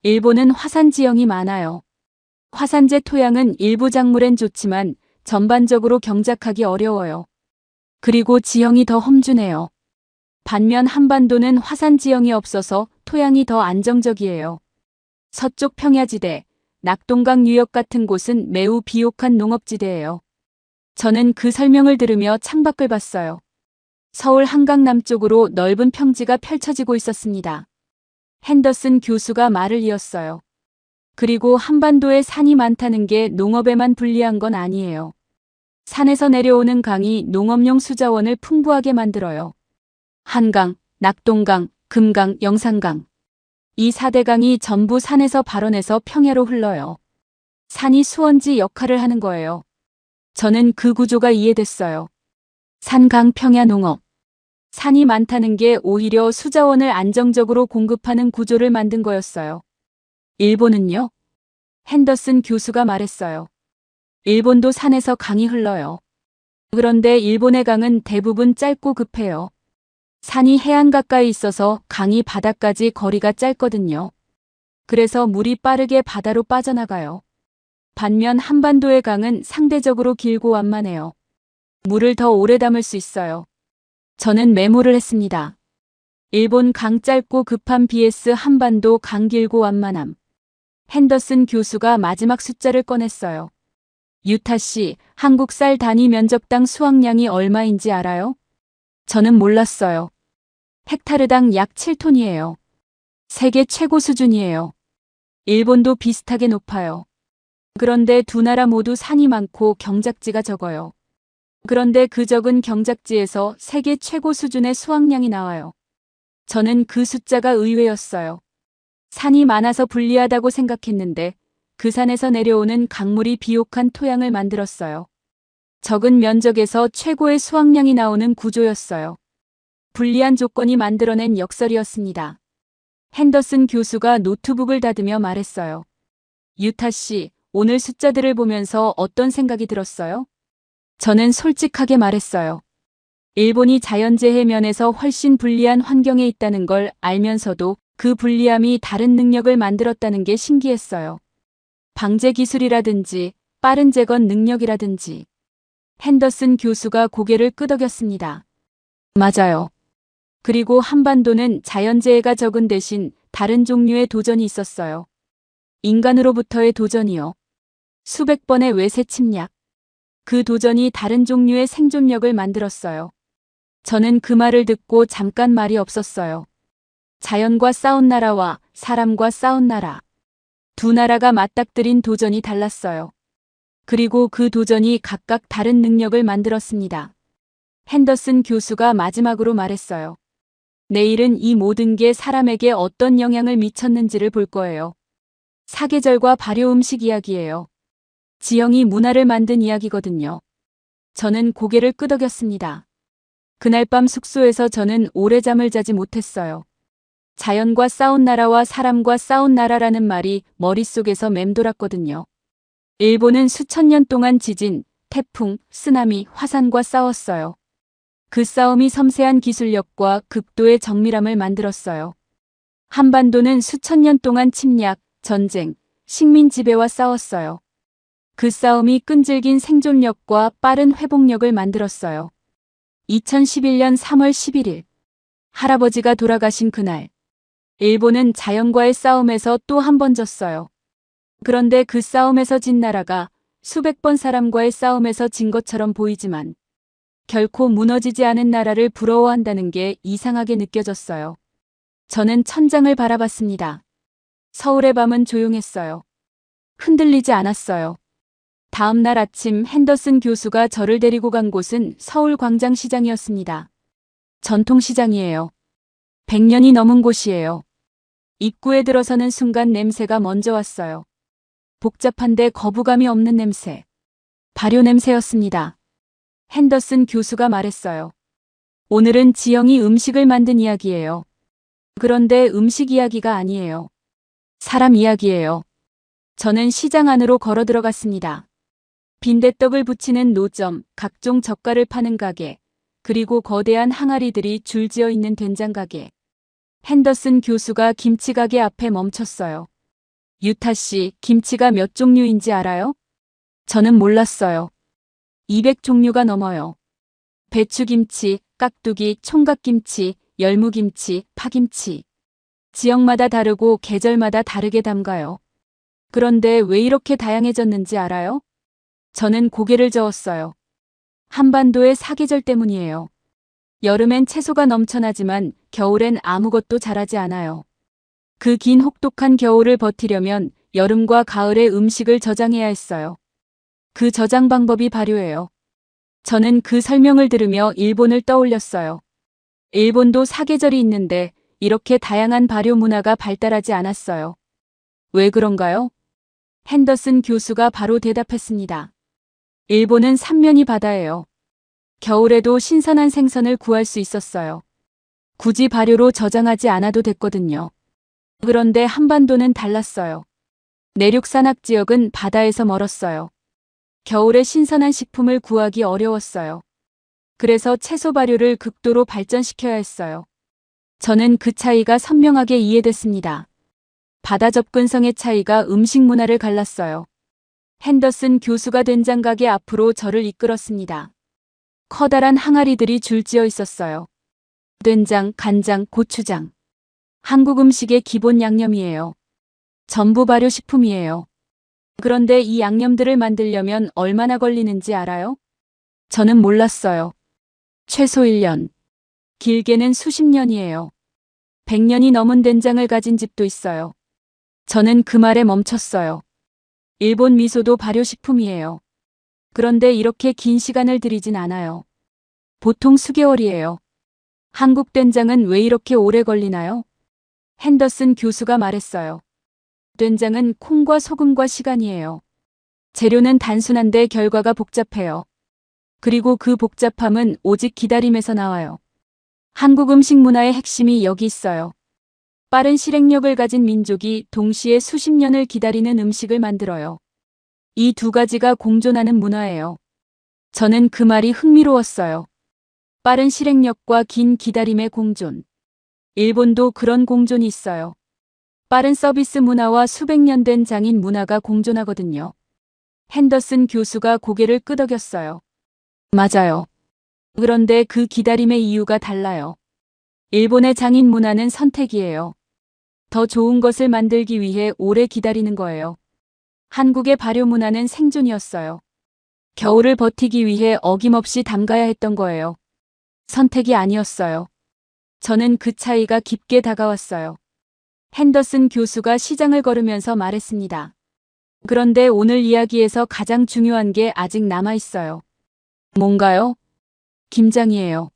일본은 화산 지형이 많아요. 화산재 토양은 일부 작물엔 좋지만 전반적으로 경작하기 어려워요. 그리고 지형이 더 험준해요. 반면 한반도는 화산 지형이 없어서 토양이 더 안정적이에요. 서쪽 평야지대, 낙동강 뉴역 같은 곳은 매우 비옥한 농업지대예요. 저는 그 설명을 들으며 창밖을 봤어요. 서울 한강 남쪽으로 넓은 평지가 펼쳐지고 있었습니다. 핸더슨 교수가 말을 이었어요. 그리고 한반도에 산이 많다는 게 농업에만 불리한 건 아니에요. 산에서 내려오는 강이 농업용 수자원을 풍부하게 만들어요. 한강, 낙동강, 금강, 영산강. 이 4대 강이 전부 산에서 발원해서 평야로 흘러요. 산이 수원지 역할을 하는 거예요. 저는 그 구조가 이해됐어요. 산강 평야 농업. 산이 많다는 게 오히려 수자원을 안정적으로 공급하는 구조를 만든 거였어요. 일본은요? 핸더슨 교수가 말했어요. 일본도 산에서 강이 흘러요. 그런데 일본의 강은 대부분 짧고 급해요. 산이 해안 가까이 있어서 강이 바다까지 거리가 짧거든요. 그래서 물이 빠르게 바다로 빠져나가요. 반면 한반도의 강은 상대적으로 길고 완만해요. 물을 더 오래 담을 수 있어요. 저는 메모를 했습니다. 일본 강 짧고 급함 vs 한반도 강 길고 완만함. 핸더슨 교수가 마지막 숫자를 꺼냈어요. 유타 씨, 한국 쌀 단위 면적당 수확량이 얼마인지 알아요? 저는 몰랐어요. 헥타르당 약 7톤이에요. 세계 최고 수준이에요. 일본도 비슷하게 높아요. 그런데 두 나라 모두 산이 많고 경작지가 적어요. 그런데 그 적은 경작지에서 세계 최고 수준의 수확량이 나와요. 저는 그 숫자가 의외였어요. 산이 많아서 불리하다고 생각했는데 그 산에서 내려오는 강물이 비옥한 토양을 만들었어요. 적은 면적에서 최고의 수확량이 나오는 구조였어요. 불리한 조건이 만들어낸 역설이었습니다. 핸더슨 교수가 노트북을 닫으며 말했어요. 유타 씨, 오늘 숫자들을 보면서 어떤 생각이 들었어요? 저는 솔직하게 말했어요. 일본이 자연재해 면에서 훨씬 불리한 환경에 있다는 걸 알면서도 그 불리함이 다른 능력을 만들었다는 게 신기했어요. 방제 기술이라든지 빠른 재건 능력이라든지. 핸더슨 교수가 고개를 끄덕였습니다. 맞아요. 그리고 한반도는 자연재해가 적은 대신 다른 종류의 도전이 있었어요. 인간으로부터의 도전이요. 수백 번의 외세 침략. 그 도전이 다른 종류의 생존력을 만들었어요. 저는 그 말을 듣고 잠깐 말이 없었어요. 자연과 싸운 나라와 사람과 싸운 나라. 두 나라가 맞닥뜨린 도전이 달랐어요. 그리고 그 도전이 각각 다른 능력을 만들었습니다. 핸더슨 교수가 마지막으로 말했어요. 내일은 이 모든 게 사람에게 어떤 영향을 미쳤는지를 볼 거예요. 사계절과 발효 음식 이야기예요. 지형이 문화를 만든 이야기거든요. 저는 고개를 끄덕였습니다. 그날 밤 숙소에서 저는 오래 잠을 자지 못했어요. 자연과 싸운 나라와 사람과 싸운 나라라는 말이 머릿속에서 맴돌았거든요. 일본은 수천 년 동안 지진, 태풍, 쓰나미, 화산과 싸웠어요. 그 싸움이 섬세한 기술력과 극도의 정밀함을 만들었어요. 한반도는 수천 년 동안 침략, 전쟁, 식민 지배와 싸웠어요. 그 싸움이 끈질긴 생존력과 빠른 회복력을 만들었어요. 2011년 3월 11일. 할아버지가 돌아가신 그날. 일본은 자연과의 싸움에서 또 한 번 졌어요. 그런데 그 싸움에서 진 나라가 수백 번 사람과의 싸움에서 진 것처럼 보이지만 결코 무너지지 않은 나라를 부러워한다는 게 이상하게 느껴졌어요. 저는 천장을 바라봤습니다. 서울의 밤은 조용했어요. 흔들리지 않았어요. 다음 날 아침 핸더슨 교수가 저를 데리고 간 곳은 서울 광장시장이었습니다. 전통시장이에요. 100년이 넘은 곳이에요. 입구에 들어서는 순간 냄새가 먼저 왔어요. 복잡한데 거부감이 없는 냄새. 발효 냄새였습니다. 핸더슨 교수가 말했어요. 오늘은 지영이 음식을 만든 이야기예요. 그런데 음식 이야기가 아니에요. 사람 이야기예요. 저는 시장 안으로 걸어 들어갔습니다. 빈대떡을 부치는 노점, 각종 젓갈을 파는 가게, 그리고 거대한 항아리들이 줄지어 있는 된장 가게. 핸더슨 교수가 김치 가게 앞에 멈췄어요. 유타 씨, 김치가 몇 종류인지 알아요? 저는 몰랐어요. 200종류가 넘어요. 배추김치, 깍두기, 총각김치, 열무김치, 파김치. 지역마다 다르고 계절마다 다르게 담가요. 그런데 왜 이렇게 다양해졌는지 알아요? 저는 고개를 저었어요. 한반도의 사계절 때문이에요. 여름엔 채소가 넘쳐나지만 겨울엔 아무것도 자라지 않아요. 그 긴 혹독한 겨울을 버티려면 여름과 가을에 음식을 저장해야 했어요. 그 저장 방법이 발효예요. 저는 그 설명을 들으며 일본을 떠올렸어요. 일본도 사계절이 있는데 이렇게 다양한 발효 문화가 발달하지 않았어요. 왜 그런가요? 핸더슨 교수가 바로 대답했습니다. 일본은 삼면이 바다예요. 겨울에도 신선한 생선을 구할 수 있었어요. 굳이 발효로 저장하지 않아도 됐거든요. 그런데 한반도는 달랐어요. 내륙 산악 지역은 바다에서 멀었어요. 겨울에 신선한 식품을 구하기 어려웠어요. 그래서 채소 발효를 극도로 발전시켜야 했어요. 저는 그 차이가 선명하게 이해됐습니다. 바다 접근성의 차이가 음식 문화를 갈랐어요. 핸더슨 교수가 된장 가게 앞으로 저를 이끌었습니다. 커다란 항아리들이 줄지어 있었어요. 된장, 간장, 고추장. 한국 음식의 기본 양념이에요. 전부 발효 식품이에요. 그런데 이 양념들을 만들려면 얼마나 걸리는지 알아요? 저는 몰랐어요. 최소 1년. 길게는 수십 년이에요. 100년이 넘은 된장을 가진 집도 있어요. 저는 그 말에 멈췄어요. 일본 미소도 발효식품이에요. 그런데 이렇게 긴 시간을 들이진 않아요. 보통 수개월이에요. 한국 된장은 왜 이렇게 오래 걸리나요? 핸더슨 교수가 말했어요. 된장은 콩과 소금과 시간이에요. 재료는 단순한데 결과가 복잡해요. 그리고 그 복잡함은 오직 기다림에서 나와요. 한국 음식 문화의 핵심이 여기 있어요. 빠른 실행력을 가진 민족이 동시에 수십 년을 기다리는 음식을 만들어요. 이 두 가지가 공존하는 문화예요. 저는 그 말이 흥미로웠어요. 빠른 실행력과 긴 기다림의 공존. 일본도 그런 공존이 있어요. 빠른 서비스 문화와 수백 년 된 장인 문화가 공존하거든요. 핸더슨 교수가 고개를 끄덕였어요. 맞아요. 그런데 그 기다림의 이유가 달라요. 일본의 장인 문화는 선택이에요. 더 좋은 것을 만들기 위해 오래 기다리는 거예요. 한국의 발효 문화는 생존이었어요. 겨울을 버티기 위해 어김없이 담가야 했던 거예요. 선택이 아니었어요. 저는 그 차이가 깊게 다가왔어요. 핸더슨 교수가 시장을 걸으면서 말했습니다. 그런데 오늘 이야기에서 가장 중요한 게 아직 남아 있어요. 뭔가요? 김장이에요.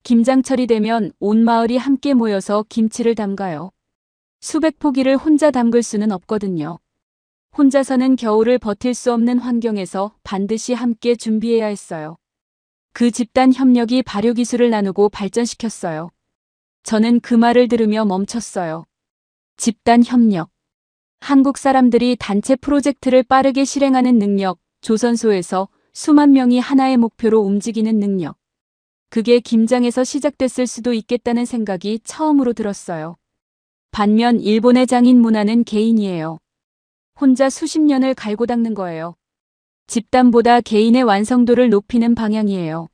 김장철이 되면 온 마을이 함께 모여서 김치를 담가요. 수백 포기를 혼자 담글 수는 없거든요. 혼자서는 겨울을 버틸 수 없는 환경에서 반드시 함께 준비해야 했어요. 그 집단 협력이 발효 기술을 나누고 발전시켰어요. 저는 그 말을 들으며 멈췄어요. 집단 협력. 한국 사람들이 단체 프로젝트를 빠르게 실행하는 능력, 조선소에서 수만 명이 하나의 목표로 움직이는 능력. 그게 김장에서 시작됐을 수도 있겠다는 생각이 처음으로 들었어요. 반면 일본의 장인 문화는 개인이에요. 혼자 수십 년을 갈고 닦는 거예요. 집단보다 개인의 완성도를 높이는 방향이에요.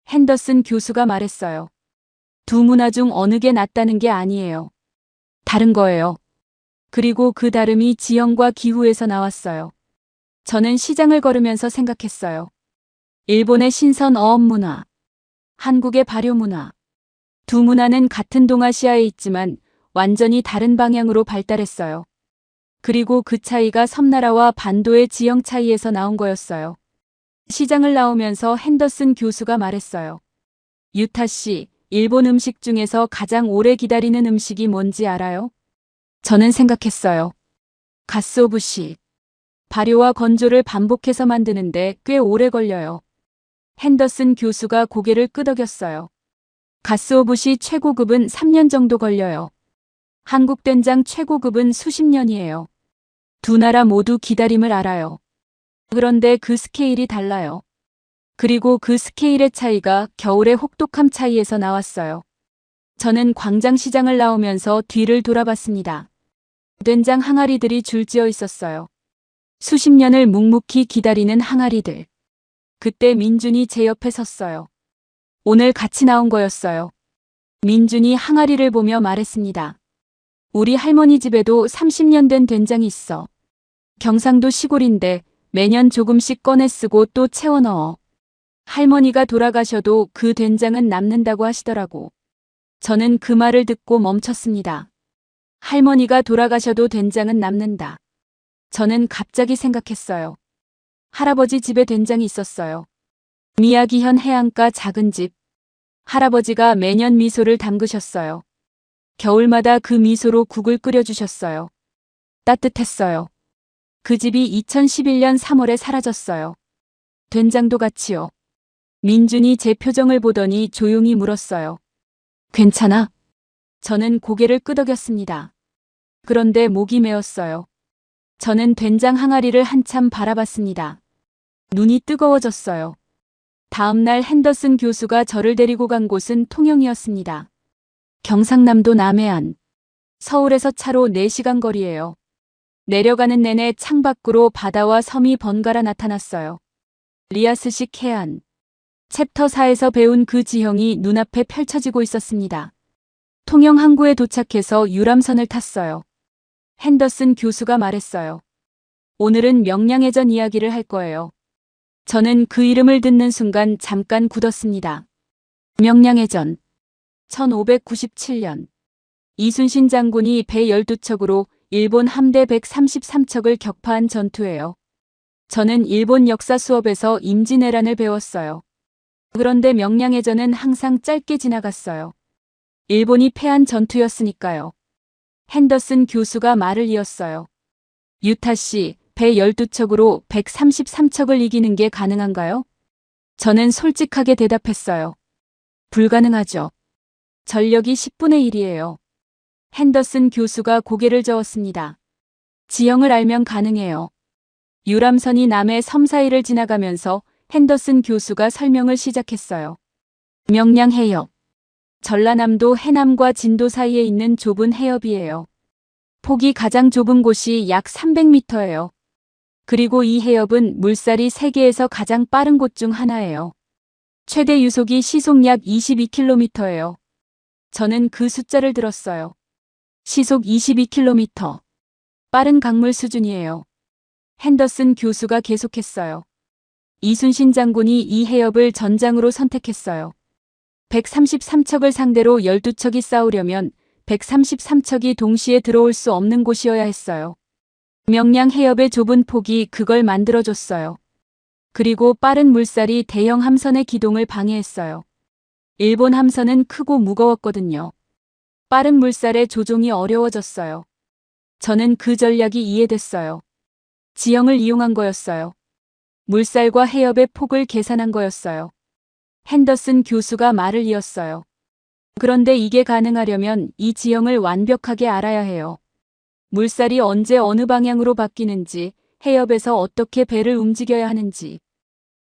핸더슨 교수가 말했어요. 두 문화 중 어느 게 낫다는 게 아니에요. 다른 거예요. 그리고 그 다름이 지형과 기후에서 나왔어요. 저는 시장을 걸으면서 생각했어요. 일본의 신선 어업 문화, 한국의 발효 문화. 두 문화는 같은 동아시아에 있지만 완전히 다른 방향으로 발달했어요. 그리고 그 차이가 섬나라와 반도의 지형 차이에서 나온 거였어요. 시장을 나오면서 핸더슨 교수가 말했어요. 유타 씨, 일본 음식 중에서 가장 오래 기다리는 음식이 뭔지 알아요? 저는 생각했어요. 가쓰오부시. 발효와 건조를 반복해서 만드는데 꽤 오래 걸려요. 핸더슨 교수가 고개를 끄덕였어요. 가쓰오부시 최고급은 3년 정도 걸려요. 한국 된장 최고급은 수십 년이에요. 두 나라 모두 기다림을 알아요. 그런데 그 스케일이 달라요. 그리고 그 스케일의 차이가 겨울의 혹독함 차이에서 나왔어요. 저는 광장시장을 나오면서 뒤를 돌아봤습니다. 된장 항아리들이 줄지어 있었어요. 수십 년을 묵묵히 기다리는 항아리들. 그때 민준이 제 옆에 섰어요. 오늘 같이 나온 거였어요. 민준이 항아리를 보며 말했습니다. 우리 할머니 집에도 30년 된 된장이 있어. 경상도 시골인데 매년 조금씩 꺼내 쓰고 또 채워 넣어. 할머니가 돌아가셔도 그 된장은 남는다고 하시더라고. 저는 그 말을 듣고 멈췄습니다. 할머니가 돌아가셔도 된장은 남는다. 저는 갑자기 생각했어요. 할아버지 집에 된장이 있었어요. 미야기현 해안가 작은 집. 할아버지가 매년 미소를 담그셨어요. 겨울마다 그 미소로 국을 끓여주셨어요. 따뜻했어요. 그 집이 2011년 3월에 사라졌어요. 된장도 같이요. 민준이 제 표정을 보더니 조용히 물었어요. 괜찮아? 저는 고개를 끄덕였습니다. 그런데 목이 메었어요. 저는 된장 항아리를 한참 바라봤습니다. 눈이 뜨거워졌어요. 다음 날 핸더슨 교수가 저를 데리고 간 곳은 통영이었습니다. 경상남도 남해안. 서울에서 차로 4시간 거리예요. 내려가는 내내 창밖으로 바다와 섬이 번갈아 나타났어요. 리아스식 해안. 챕터 4에서 배운 그 지형이 눈앞에 펼쳐지고 있었습니다. 통영 항구에 도착해서 유람선을 탔어요. 핸더슨 교수가 말했어요. 오늘은 명량해전 이야기를 할 거예요. 저는 그 이름을 듣는 순간 잠깐 굳었습니다. 명량해전. 1597년. 이순신 장군이 배 12척으로 일본 함대 133척을 격파한 전투예요. 저는 일본 역사 수업에서 임진왜란을 배웠어요. 그런데 명량해전은 항상 짧게 지나갔어요. 일본이 패한 전투였으니까요. 핸더슨 교수가 말을 이었어요. 유타 씨, 배 12척으로 133척을 이기는 게 가능한가요? 저는 솔직하게 대답했어요. 불가능하죠. 전력이 10분의 1이에요. 핸더슨 교수가 고개를 저었습니다. 지형을 알면 가능해요. 유람선이 남해 섬 사이를 지나가면서 핸더슨 교수가 설명을 시작했어요. 명량해협. 전라남도 해남과 진도 사이에 있는 좁은 해협이에요. 폭이 가장 좁은 곳이 약 300m예요. 그리고 이 해협은 물살이 세계에서 가장 빠른 곳 중 하나예요. 최대 유속이 시속 약 22km예요. 저는 그 숫자를 들었어요. 시속 22km. 빠른 강물 수준이에요. 핸더슨 교수가 계속했어요. 이순신 장군이 이 해협을 전장으로 선택했어요. 133척을 상대로 12척이 싸우려면 133척이 동시에 들어올 수 없는 곳이어야 했어요. 명량 해협의 좁은 폭이 그걸 만들어줬어요. 그리고 빠른 물살이 대형 함선의 기동을 방해했어요. 일본 함선은 크고 무거웠거든요. 빠른 물살에 조종이 어려워졌어요. 저는 그 전략이 이해됐어요. 지형을 이용한 거였어요. 물살과 해협의 폭을 계산한 거였어요. 핸더슨 교수가 말을 이었어요. 그런데 이게 가능하려면 이 지형을 완벽하게 알아야 해요. 물살이 언제 어느 방향으로 바뀌는지, 해협에서 어떻게 배를 움직여야 하는지.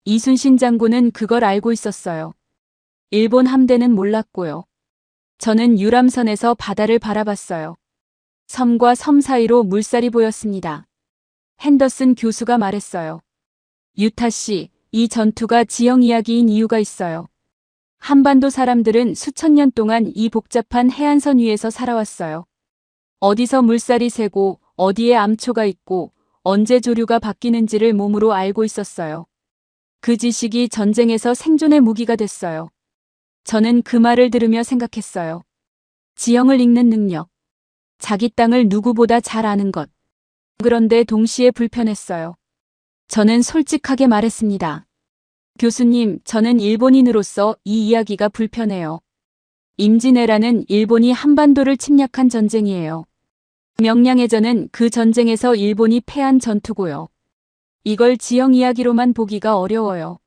이순신 장군은 그걸 알고 있었어요. 일본 함대는 몰랐고요. 저는 유람선에서 바다를 바라봤어요. 섬과 섬 사이로 물살이 보였습니다. 핸더슨 교수가 말했어요. 유타 씨, 이 전투가 지형 이야기인 이유가 있어요. 한반도 사람들은 수천 년 동안 이 복잡한 해안선 위에서 살아왔어요. 어디서 물살이 새고 어디에 암초가 있고 언제 조류가 바뀌는지를 몸으로 알고 있었어요. 그 지식이 전쟁에서 생존의 무기가 됐어요. 저는 그 말을 들으며 생각했어요. 지형을 읽는 능력. 자기 땅을 누구보다 잘 아는 것. 그런데 동시에 불편했어요. 저는 솔직하게 말했습니다. 교수님, 저는 일본인으로서 이 이야기가 불편해요. 임진왜란은 일본이 한반도를 침략한 전쟁이에요. 명량해전은 그 전쟁에서 일본이 패한 전투고요. 이걸 지형 이야기로만 보기가 어려워요.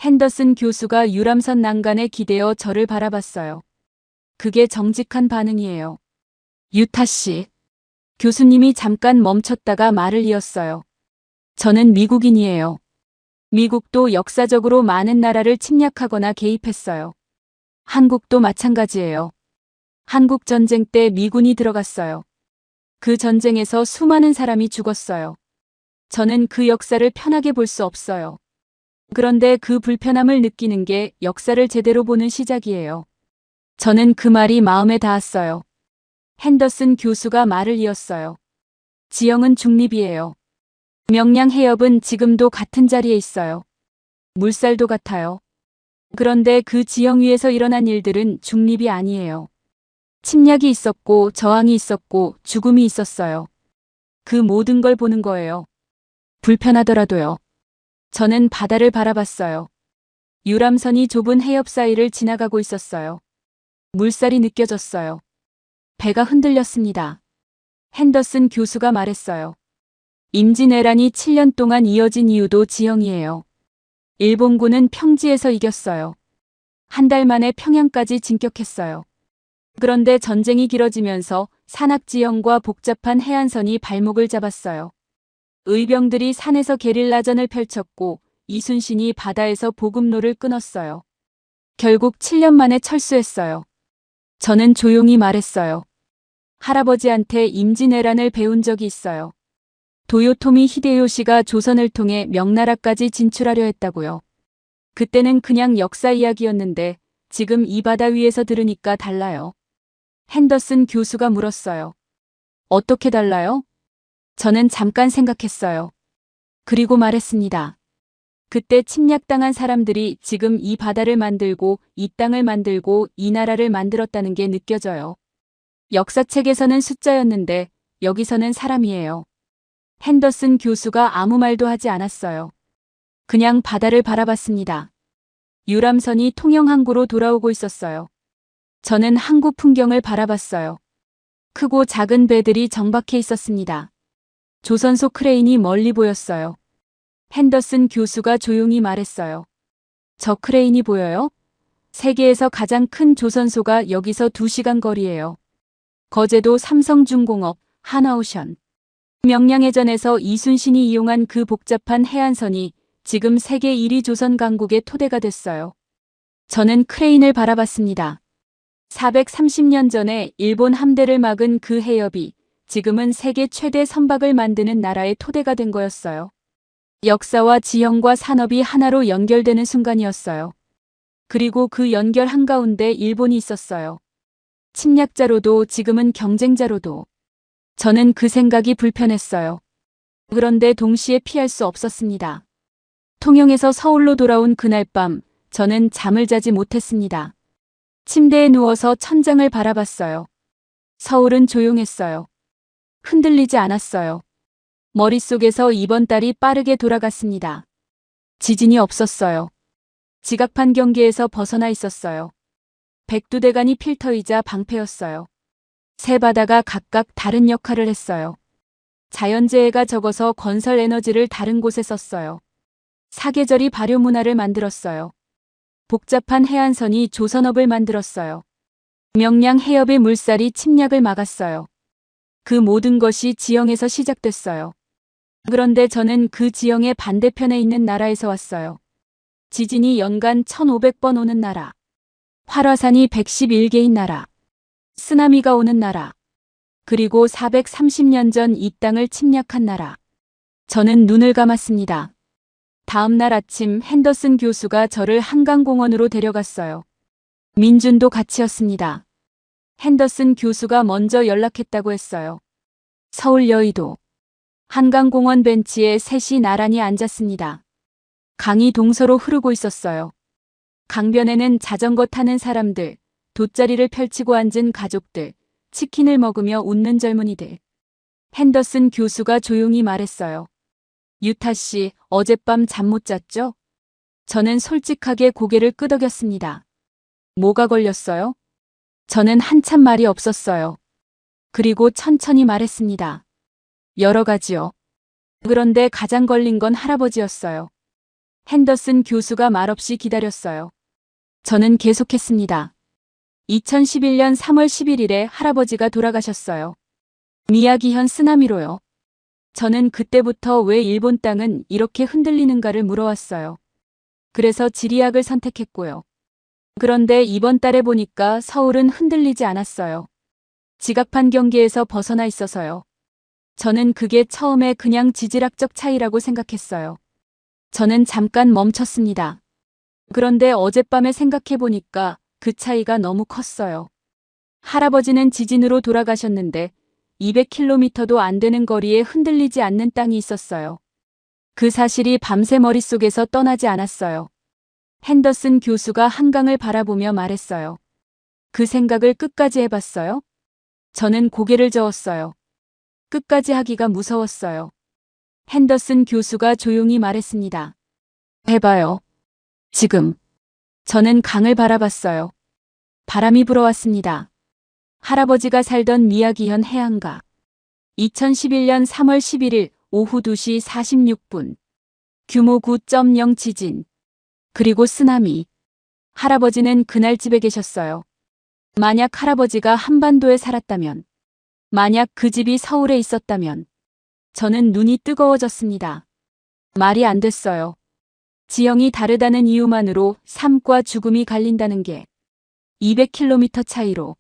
핸더슨 교수가 유람선 난간에 기대어 저를 바라봤어요. 그게 정직한 반응이에요. 유타 씨. 교수님이 잠깐 멈췄다가 말을 이었어요. 저는 미국인이에요. 미국도 역사적으로 많은 나라를 침략하거나 개입했어요. 한국도 마찬가지예요. 한국 전쟁 때 미군이 들어갔어요. 그 전쟁에서 수많은 사람이 죽었어요. 저는 그 역사를 편하게 볼 수 없어요. 그런데 그 불편함을 느끼는 게 역사를 제대로 보는 시작이에요. 저는 그 말이 마음에 닿았어요. 핸더슨 교수가 말을 이었어요. 지형은 중립이에요. 명량 해협은 지금도 같은 자리에 있어요. 물살도 같아요. 그런데 그 지형 위에서 일어난 일들은 중립이 아니에요. 침략이 있었고 저항이 있었고 죽음이 있었어요. 그 모든 걸 보는 거예요. 불편하더라도요. 저는 바다를 바라봤어요. 유람선이 좁은 해협 사이를 지나가고 있었어요. 물살이 느껴졌어요. 배가 흔들렸습니다. 핸더슨 교수가 말했어요. 임진왜란이 7년 동안 이어진 이유도 지형이에요. 일본군은 평지에서 이겼어요. 한 달 만에 평양까지 진격했어요. 그런데 전쟁이 길어지면서 산악지형과 복잡한 해안선이 발목을 잡았어요. 의병들이 산에서 게릴라전을 펼쳤고 이순신이 바다에서 보급로를 끊었어요. 결국 7년 만에 철수했어요. 저는 조용히 말했어요. 할아버지한테 임진왜란을 배운 적이 있어요. 도요토미 히데요시가 조선을 통해 명나라까지 진출하려 했다고요. 그때는 그냥 역사 이야기였는데 지금 이 바다 위에서 들으니까 달라요. 핸더슨 교수가 물었어요. 어떻게 달라요? 저는 잠깐 생각했어요. 그리고 말했습니다. 그때 침략당한 사람들이 지금 이 바다를 만들고 이 땅을 만들고 이 나라를 만들었다는 게 느껴져요. 역사책에서는 숫자였는데 여기서는 사람이에요. 핸더슨 교수가 아무 말도 하지 않았어요. 그냥 바다를 바라봤습니다. 유람선이 통영항구로 돌아오고 있었어요. 저는 항구 풍경을 바라봤어요. 크고 작은 배들이 정박해 있었습니다. 조선소 크레인이 멀리 보였어요. 핸더슨 교수가 조용히 말했어요. 저 크레인이 보여요? 세계에서 가장 큰 조선소가 여기서 2시간 거리예요. 거제도 삼성중공업, 하나오션. 명량해전에서 이순신이 이용한 그 복잡한 해안선이 지금 세계 1위 조선 강국의 토대가 됐어요. 저는 크레인을 바라봤습니다. 430년 전에 일본 함대를 막은 그 해협이 지금은 세계 최대 선박을 만드는 나라의 토대가 된 거였어요. 역사와 지형과 산업이 하나로 연결되는 순간이었어요. 그리고 그 연결 한가운데 일본이 있었어요. 침략자로도 지금은 경쟁자로도. 저는 그 생각이 불편했어요. 그런데 동시에 피할 수 없었습니다. 통영에서 서울로 돌아온 그날 밤, 저는 잠을 자지 못했습니다. 침대에 누워서 천장을 바라봤어요. 서울은 조용했어요. 흔들리지 않았어요. 머릿속에서 이번 달이 빠르게 돌아갔습니다. 지진이 없었어요. 지각판 경계에서 벗어나 있었어요. 백두대간이 필터이자 방패였어요. 세 바다가 각각 다른 역할을 했어요. 자연재해가 적어서 건설 에너지를 다른 곳에 썼어요. 사계절이 발효 문화를 만들었어요. 복잡한 해안선이 조선업을 만들었어요. 명량 해협의 물살이 침략을 막았어요. 그 모든 것이 지형에서 시작됐어요. 그런데 저는 그 지형의 반대편에 있는 나라에서 왔어요. 지진이 연간 1500번 오는 나라. 활화산이 111개인 나라. 쓰나미가 오는 나라. 그리고 430년 전 이 땅을 침략한 나라. 저는 눈을 감았습니다. 다음 날 아침 핸더슨 교수가 저를 한강공원으로 데려갔어요. 민준도 같이였습니다. 핸더슨 교수가 먼저 연락했다고 했어요. 서울 여의도. 한강공원 벤치에 셋이 나란히 앉았습니다. 강이 동서로 흐르고 있었어요. 강변에는 자전거 타는 사람들, 돗자리를 펼치고 앉은 가족들, 치킨을 먹으며 웃는 젊은이들. 핸더슨 교수가 조용히 말했어요. 유타 씨, 어젯밤 잠 못 잤죠? 저는 솔직하게 고개를 끄덕였습니다. 뭐가 걸렸어요? 저는 한참 말이 없었어요. 그리고 천천히 말했습니다. 여러 가지요. 그런데 가장 걸린 건 할아버지였어요. 핸더슨 교수가 말없이 기다렸어요. 저는 계속했습니다. 2011년 3월 11일에 할아버지가 돌아가셨어요. 미야기현 쓰나미로요. 저는 그때부터 왜 일본 땅은 이렇게 흔들리는가를 물어왔어요. 그래서 지리학을 선택했고요. 그런데 이번 달에 보니까 서울은 흔들리지 않았어요. 지각판 경계에서 벗어나 있어서요. 저는 그게 처음에 그냥 지질학적 차이라고 생각했어요. 저는 잠깐 멈췄습니다. 그런데 어젯밤에 생각해 보니까 그 차이가 너무 컸어요. 할아버지는 지진으로 돌아가셨는데 200km도 안 되는 거리에 흔들리지 않는 땅이 있었어요. 그 사실이 밤새 머릿속에서 떠나지 않았어요. 핸더슨 교수가 한강을 바라보며 말했어요. 그 생각을 끝까지 해봤어요? 저는 고개를 저었어요. 끝까지 하기가 무서웠어요. 핸더슨 교수가 조용히 말했습니다. 해봐요. 지금. 저는 강을 바라봤어요. 바람이 불어왔습니다. 할아버지가 살던 미야기현 해안가. 2011년 3월 11일 오후 2시 46분. 규모 9.0 지진. 그리고 쓰나미. 할아버지는 그날 집에 계셨어요. 만약 할아버지가 한반도에 살았다면, 만약 그 집이 서울에 있었다면, 저는 눈이 뜨거워졌습니다. 말이 안 됐어요. 지형이 다르다는 이유만으로 삶과 죽음이 갈린다는 게 200km 차이로.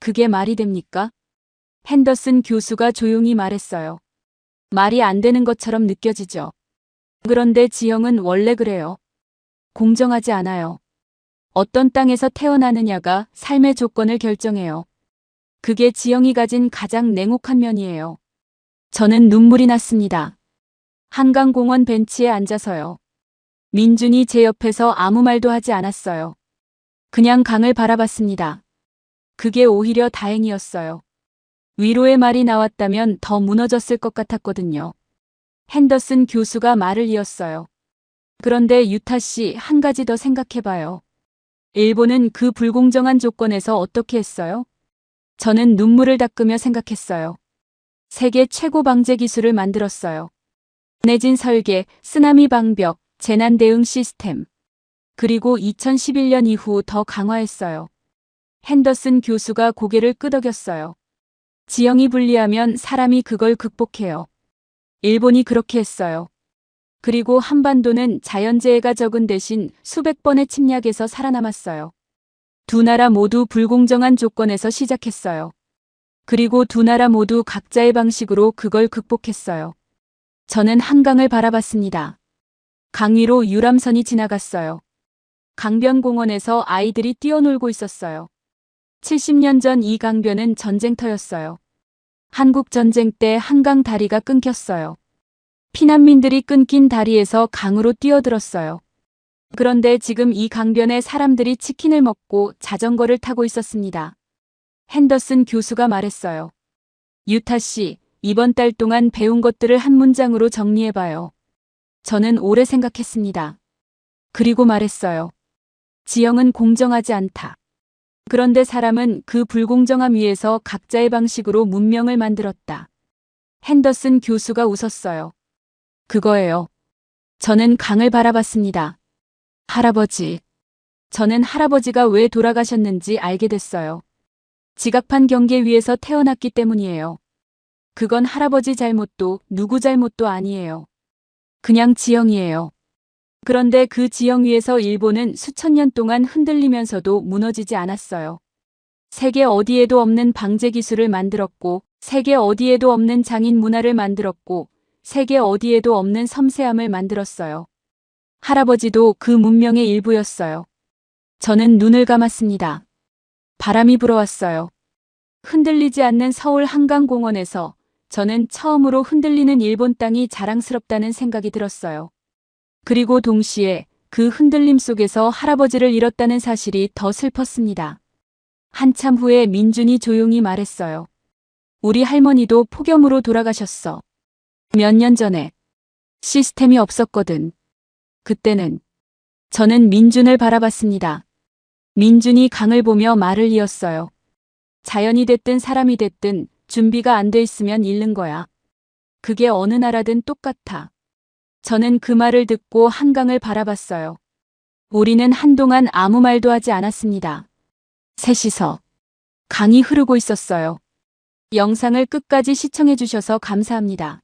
그게 말이 됩니까? 핸더슨 교수가 조용히 말했어요. 말이 안 되는 것처럼 느껴지죠. 그런데 지형은 원래 그래요. 공정하지 않아요. 어떤 땅에서 태어나느냐가 삶의 조건을 결정해요. 그게 지형이 가진 가장 냉혹한 면이에요. 저는 눈물이 났습니다. 한강공원 벤치에 앉아서요. 민준이 제 옆에서 아무 말도 하지 않았어요. 그냥 강을 바라봤습니다. 그게 오히려 다행이었어요. 위로의 말이 나왔다면 더 무너졌을 것 같았거든요. 핸더슨 교수가 말을 이었어요. 그런데 유타 씨, 한 가지 더 생각해봐요. 일본은 그 불공정한 조건에서 어떻게 했어요? 저는 눈물을 닦으며 생각했어요. 세계 최고 방제 기술을 만들었어요. 내진 설계, 쓰나미 방벽, 재난 대응 시스템. 그리고 2011년 이후 더 강화했어요. 핸더슨 교수가 고개를 끄덕였어요. 지형이 불리하면 사람이 그걸 극복해요. 일본이 그렇게 했어요. 그리고 한반도는 자연재해가 적은 대신 수백 번의 침략에서 살아남았어요. 두 나라 모두 불공정한 조건에서 시작했어요. 그리고 두 나라 모두 각자의 방식으로 그걸 극복했어요. 저는 한강을 바라봤습니다. 강 위로 유람선이 지나갔어요. 강변공원에서 아이들이 뛰어놀고 있었어요. 70년 전 이 강변은 전쟁터였어요. 한국 전쟁 때 한강 다리가 끊겼어요. 피난민들이 끊긴 다리에서 강으로 뛰어들었어요. 그런데 지금 이 강변에 사람들이 치킨을 먹고 자전거를 타고 있었습니다. 핸더슨 교수가 말했어요. 유타 씨, 이번 달 동안 배운 것들을 한 문장으로 정리해봐요. 저는 오래 생각했습니다. 그리고 말했어요. 지형은 공정하지 않다. 그런데 사람은 그 불공정함 위에서 각자의 방식으로 문명을 만들었다. 핸더슨 교수가 웃었어요. 그거예요. 저는 강을 바라봤습니다. 할아버지. 저는 할아버지가 왜 돌아가셨는지 알게 됐어요. 지각판 경계 위에서 태어났기 때문이에요. 그건 할아버지 잘못도 누구 잘못도 아니에요. 그냥 지형이에요. 그런데 그 지형 위에서 일본은 수천 년 동안 흔들리면서도 무너지지 않았어요. 세계 어디에도 없는 방제 기술을 만들었고, 세계 어디에도 없는 장인 문화를 만들었고, 세계 어디에도 없는 섬세함을 만들었어요. 할아버지도 그 문명의 일부였어요. 저는 눈을 감았습니다. 바람이 불어왔어요. 흔들리지 않는 서울 한강공원에서 저는 처음으로 흔들리는 일본 땅이 자랑스럽다는 생각이 들었어요. 그리고 동시에 그 흔들림 속에서 할아버지를 잃었다는 사실이 더 슬펐습니다. 한참 후에 민준이 조용히 말했어요. 우리 할머니도 폭염으로 돌아가셨어. 몇 년 전에. 시스템이 없었거든. 그때는. 저는 민준을 바라봤습니다. 민준이 강을 보며 말을 이었어요. 자연이 됐든 사람이 됐든 준비가 안 돼 있으면 잃는 거야. 그게 어느 나라든 똑같아. 저는 그 말을 듣고 한강을 바라봤어요. 우리는 한동안 아무 말도 하지 않았습니다. 셋이서. 강이 흐르고 있었어요. 영상을 끝까지 시청해 주셔서 감사합니다.